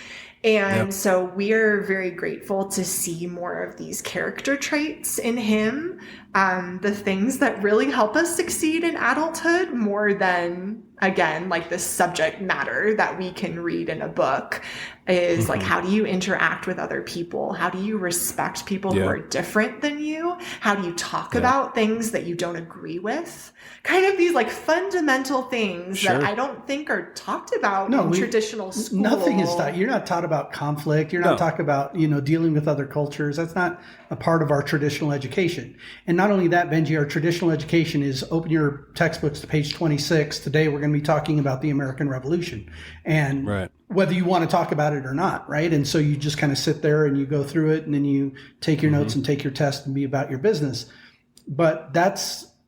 And so we're very grateful to see more of these character traits in him. The things that really help us succeed in adulthood more than, again, like the subject matter that we can read in a book is like, how do you interact with other people? How do you respect people who are different than you? How do you talk about things that you don't agree with? Kind of these like fundamental things that I don't think are talked about in traditional school. Nothing is taught. You're not taught about conflict. You're not talking about, dealing with other cultures. That's not a part of our traditional education. And not only that, Benji, our traditional education is open your textbooks to page 26. Today, we're going to be talking about the American Revolution and whether you want to talk about it or not, right? And so you just kind of sit there and you go through it and then you take your notes and take your test and be about your business. But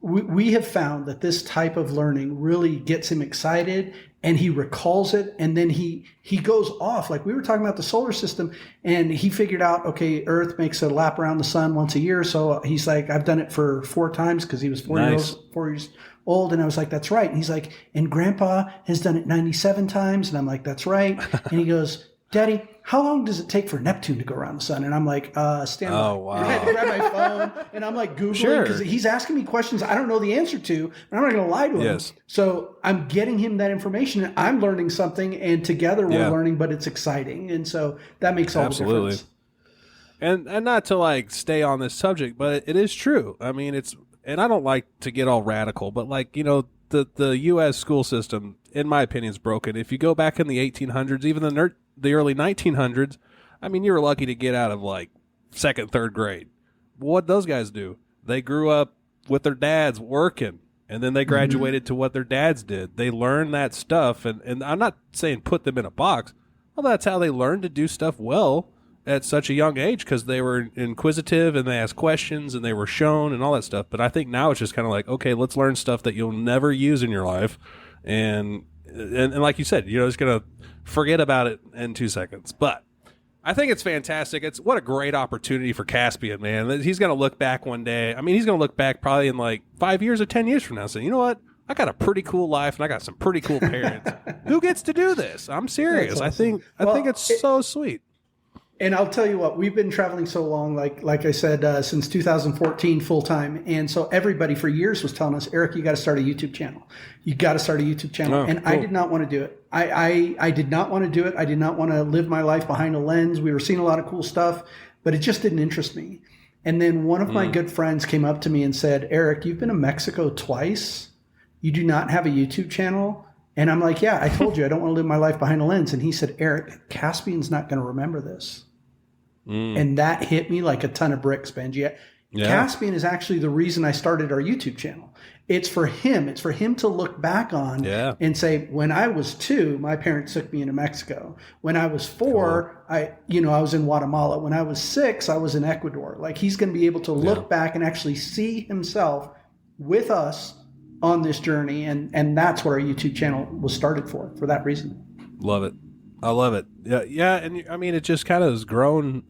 we have found that this type of learning really gets him excited and he recalls it. And then he goes off. Like we were talking about the solar system and he figured out, okay, Earth makes a lap around the sun once a year. So he's like, I've done it for 4 times because he was 4 years old. And I was like, that's right. And he's like, and Grandpa has done it 97 times. And I'm like, that's right. And he goes, Daddy, how long does it take for Neptune to go around the sun? And I'm like, stand by. Oh, wow. I had to grab my phone and I'm like Googling because he's asking me questions I don't know the answer to. And I'm not going to lie to him. So I'm getting him that information. And I'm learning something and together we're learning, but it's exciting. And so that makes all the difference. And not to like stay on this subject, but it is true. I mean, and I don't like to get all radical, but like, the U.S. school system, in my opinion, is broken. If you go back in the 1800s, even the early 1900s, I mean, you were lucky to get out of like 2nd, 3rd grade. What those guys do, they grew up with their dads working, and then they graduated to what their dads did. They learned that stuff, and I'm not saying put them in a box. Well, that's how they learned to do stuff well at such a young age because they were inquisitive and they asked questions and they were shown and all that stuff. But I think now it's just kind of like, okay, let's learn stuff that you'll never use in your life. And like you said, just going to forget about it in 2 seconds. But I think it's fantastic. What a great opportunity for Caspian, man. He's going to look back one day. I mean, he's going to look back probably in like 5 years or 10 years from now and say, you know what? I got a pretty cool life and I got some pretty cool parents. Who gets to do this? I'm serious. Awesome. I think it's so sweet. And I'll tell you what, we've been traveling so long, like I said, since 2014 full time. And so everybody for years was telling us, Eric, you got to start a YouTube channel. You got to start a YouTube channel. And cool. I did not want to do it. I did not want to do it. I did not want to live my life behind a lens. We were seeing a lot of cool stuff, but it just didn't interest me. And then one of my good friends came up to me and said, Eric, you've been to Mexico twice. You do not have a YouTube channel. And I'm like, yeah, I told you I don't want to live my life behind a lens. And he said, Eric, Caspian's not going to remember this. And that hit me like a ton of bricks, Benji. Yeah. Caspian is actually the reason I started our YouTube channel. It's for him. It's for him to look back on and say, when I was 2, my parents took me into Mexico. When I was 4, I was in Guatemala. When I was 6, I was in Ecuador. Like he's going to be able to look back and actually see himself with us on this journey. And that's what our YouTube channel was started for that reason. Love it. I love it. Yeah, and I mean, it just kind of has grown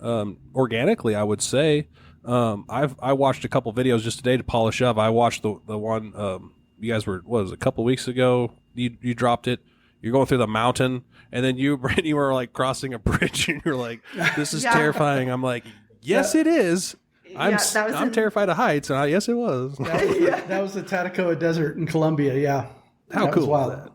organically, I would say. I watched a couple videos just today to polish up. I watched the one you guys were, a couple weeks ago? You dropped it. You're going through the mountain, and then Brittany, were like crossing a bridge, and you're like, "This is terrifying." I'm like, "Yes, it is." I'm terrified of heights, and yes, it was. That was the Tatacoa Desert in Colombia. Yeah, how cool was that?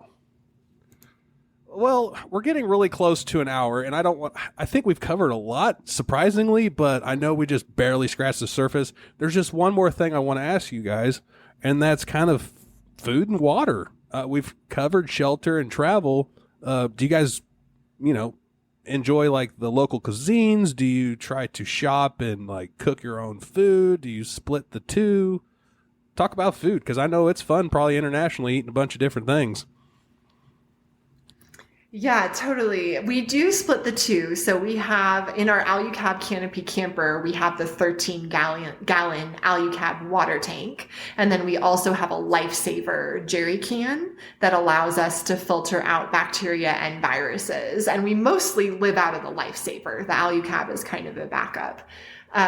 Well, we're getting really close to an hour, and I think we've covered a lot, surprisingly, but I know we just barely scratched the surface. There's just one more thing I want to ask you guys, and that's kind of food and water. We've covered shelter and travel. Do you guys, enjoy like the local cuisines? Do you try to shop and like cook your own food? Do you split the two? Talk about food, because I know it's fun probably internationally eating a bunch of different things. Yeah, totally. We do split the two. So we have in our Alucab canopy camper, we have the 13-gallon Alucab water tank. And then we also have a Lifesaver jerry can that allows us to filter out bacteria and viruses. And we mostly live out of the Lifesaver. The Alucab is kind of a backup.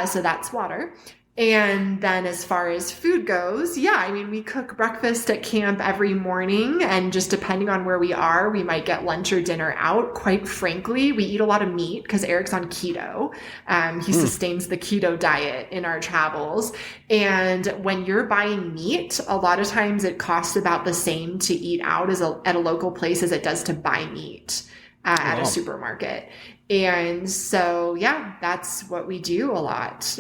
So that's water. And then as far as food goes, we cook breakfast at camp every morning, and just depending on where we are, we might get lunch or dinner out. Quite frankly, we eat a lot of meat because Eric's on keto. He sustains the keto diet in our travels. And when you're buying meat, a lot of times it costs about the same to eat out at a local place as it does to buy meat at a supermarket. And so, that's what we do a lot.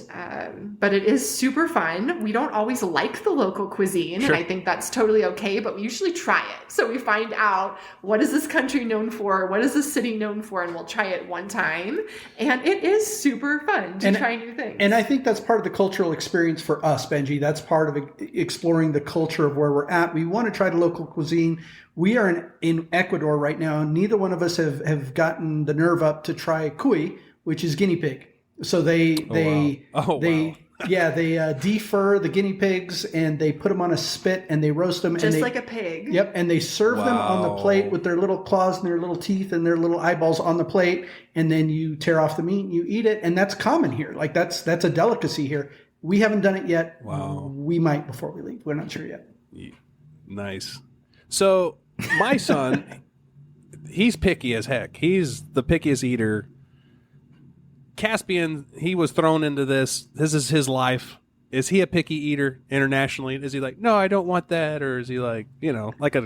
But it is super fun. We don't always like the local cuisine, Sure. and I think that's totally okay, but we usually try it. So we find out, what is this country known for? What is this city known for? And we'll try it one time. And it is super fun to try new things. And I think that's part of the cultural experience for us, Benji. That's part of exploring the culture of where we're at. We want to try the local cuisine. We are in Ecuador right now, and neither one of us have gotten the nerve up to try cuy, which is guinea pig. So they defer the guinea pigs, and they put them on a spit and they roast them. Just like a pig. Yep. And they serve them on the plate with their little claws and their little teeth and their little eyeballs on the plate. And then you tear off the meat and you eat it. And that's common here. Like that's a delicacy here. We haven't done it yet. Wow. We might before we leave. We're not sure yet. Nice. So my son, he's picky as heck. He's the pickiest eater. Caspian, he was thrown into this. This is his life. Is he a picky eater internationally? Is he like, no, I don't want that? Or is he like, like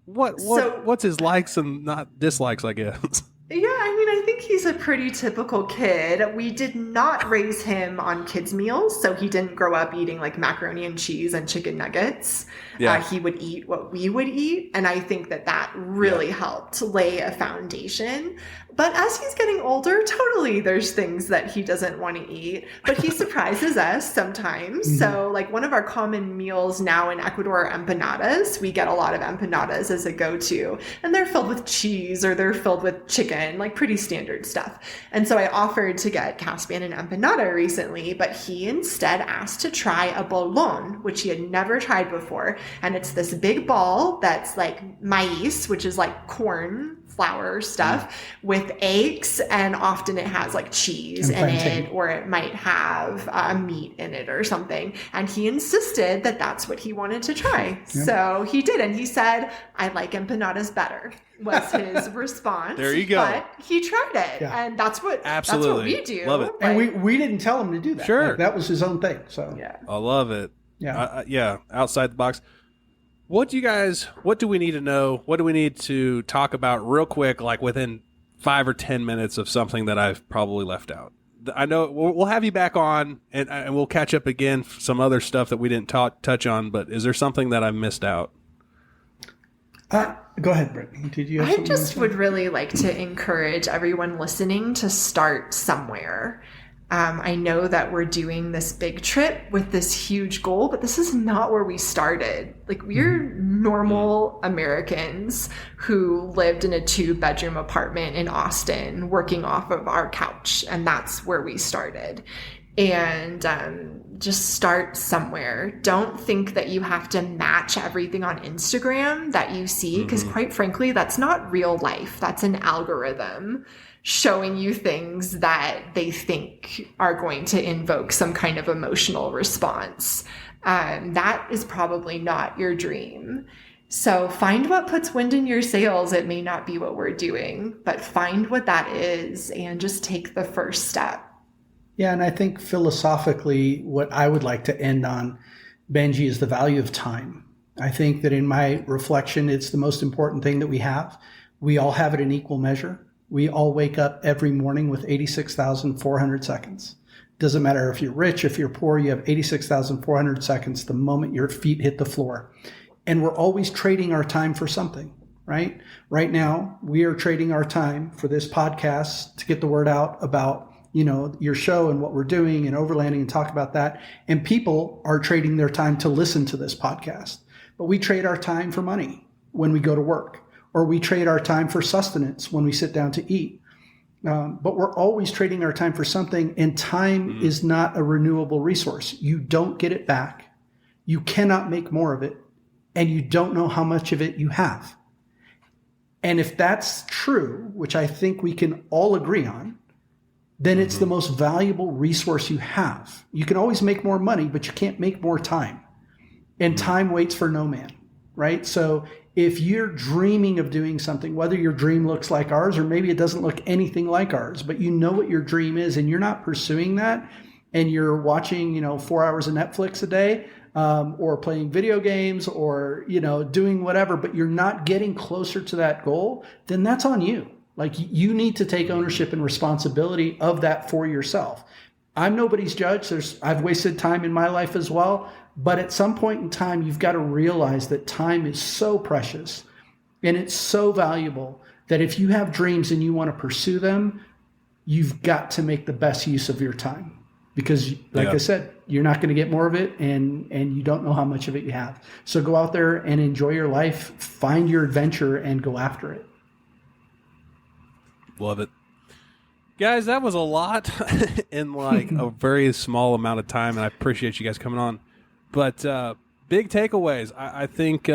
what's his likes and not dislikes, I guess? Yeah, I think he's a pretty typical kid. We did not raise him on kids' meals, so he didn't grow up eating like macaroni and cheese and chicken nuggets. Yeah. He would eat what we would eat, and I think that really helped lay a foundation. But as he's getting older, totally there's things that he doesn't want to eat, but he surprises us sometimes. Mm-hmm. So like one of our common meals now in Ecuador are empanadas. We get a lot of empanadas as a go-to, and they're filled with cheese or they're filled with chicken, like pretty standard stuff. And so I offered to get Caspian an empanada recently, but he instead asked to try a bolon, which he had never tried before. And it's this big ball that's like maíz, which is like corn flour stuff, with eggs, and often it has like cheese in it, or it might have meat in it or something. And he insisted that that's what he wanted to try. Yeah. So he did, and he said, I like empanadas better, was his response. There you go. But he tried it, and that's what we do. Love it. And we didn't tell him to do that. Sure. Like, that was his own thing. So yeah, I love it. Yeah. Outside the box. What do we need to know? What do we need to talk about real quick, like within 5 or 10 minutes of something that I've probably left out? I know we'll have you back on, and we'll catch up again for some other stuff that we didn't touch on, but is there something that I missed out? Go ahead, Brittany. Did you have something? I just would really like to encourage everyone listening to start somewhere. I know that we're doing this big trip with this huge goal, but this is not where we started. Like, we're normal Americans who lived in a 2-bedroom apartment in Austin, working off of our couch, and that's where we started. And just start somewhere. Don't think that you have to match everything on Instagram that you see, because quite frankly, that's not real life. That's an algorithm showing you things that they think are going to invoke some kind of emotional response. That is probably not your dream. So find what puts wind in your sails. It may not be what we're doing, but find what that is and just take the first step. Yeah, and I think philosophically, what I would like to end on, Benji, is the value of time. I think that in my reflection, it's the most important thing that we have. We all have it in equal measure. We all wake up every morning with 86,400 seconds. Doesn't matter if you're rich, if you're poor, you have 86,400 seconds the moment your feet hit the floor. And we're always trading our time for something, right? Right now, we are trading our time for this podcast to get the word out about, your show and what we're doing and overlanding and talk about that. And people are trading their time to listen to this podcast. But we trade our time for money when we go to work, or we trade our time for sustenance when we sit down to eat. But we're always trading our time for something, and time is not a renewable resource. You don't get it back. You cannot make more of it, and you don't know how much of it you have. And if that's true, which I think we can all agree on, then it's the most valuable resource you have. You can always make more money, but you can't make more time. And time waits for no man, right? So if you're dreaming of doing something, whether your dream looks like ours or maybe it doesn't look anything like ours, but you know what your dream is and you're not pursuing that, and you're watching, 4 hours of Netflix a day, or playing video games, or, doing whatever, but you're not getting closer to that goal, then that's on you. Like, you need to take ownership and responsibility of that for yourself. I'm nobody's judge. I've wasted time in my life as well. But at some point in time, you've got to realize that time is so precious and it's so valuable that if you have dreams and you want to pursue them, you've got to make the best use of your time. Because like I said, you're not going to get more of it, and you don't know how much of it you have. So go out there and enjoy your life, find your adventure, and go after it. Love it. Guys, that was a lot in like a very small amount of time, and I appreciate you guys coming on. But big takeaways. I think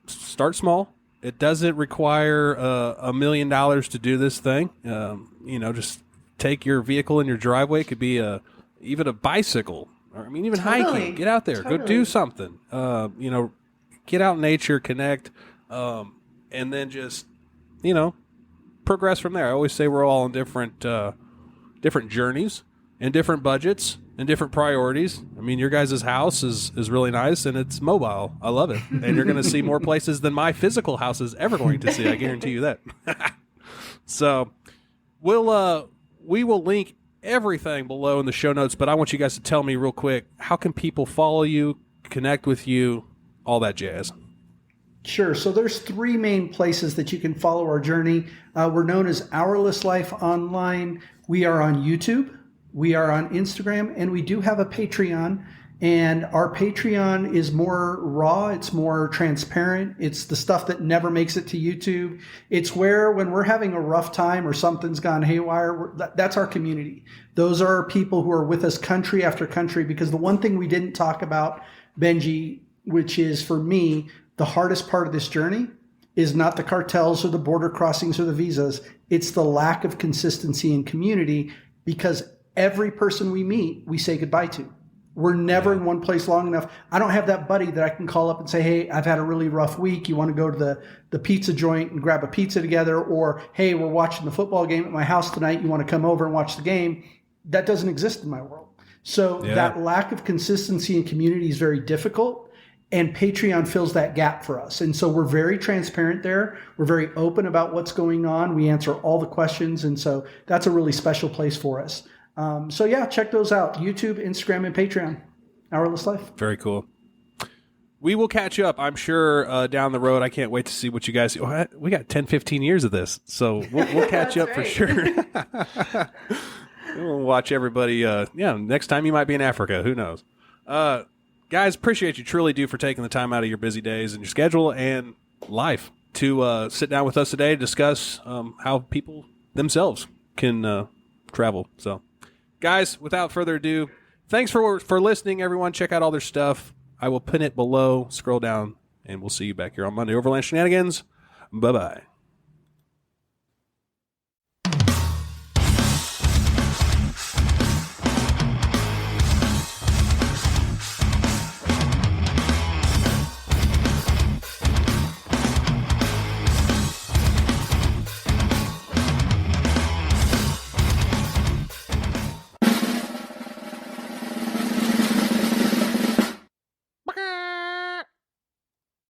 start small. It doesn't require $1 million to do this thing. Just take your vehicle in your driveway. It could be even a bicycle, or even hiking. Get out there, go do something. Get out in nature, connect, and then just progress from there. I always say we're all on different journeys and different budgets and different priorities. Your guys' house is really nice and it's mobile. I love it. And you're going to see more places than my physical house is ever going to see. I guarantee you that. So we will link everything below in the show notes, but I want you guys to tell me real quick, how can people follow you, connect with you, all that jazz? Sure. So there's 3 main places that you can follow our journey. We're known as Hourless Life Online. We are on YouTube. We are on Instagram, and we do have a Patreon. And our Patreon is more raw. It's more transparent. It's the stuff that never makes it to YouTube. It's where, when we're having a rough time or something's gone haywire, that's our community. Those are people who are with us country after country, because the one thing we didn't talk about, Benji, which is for me, the hardest part of this journey, is not the cartels or the border crossings or the visas. It's the lack of consistency in community, because every person we meet, we say goodbye to. We're never in one place long enough. I don't have that buddy that I can call up and say, hey, I've had a really rough week. You want to go to the pizza joint and grab a pizza together? Or, hey, we're watching the football game at my house tonight. You want to come over and watch the game? That doesn't exist in my world. So that lack of consistency in community is very difficult. And Patreon fills that gap for us. And so we're very transparent there. We're very open about what's going on. We answer all the questions. And so that's a really special place for us. Check those out. YouTube, Instagram, and Patreon. Hourless Life. Very cool. We will catch up, I'm sure, down the road. I can't wait to see what you guys do. We got 10, 15 years of this. So we'll catch up for sure. We'll watch everybody. Next time you might be in Africa. Who knows? Guys, appreciate you, truly do, for taking the time out of your busy days and your schedule and life to sit down with us today to discuss how people themselves can travel. So, guys, without further ado, thanks for listening, everyone. Check out all their stuff. I will pin it below. Scroll down, and we'll see you back here on Monday. Overland Shenanigans. Bye-bye.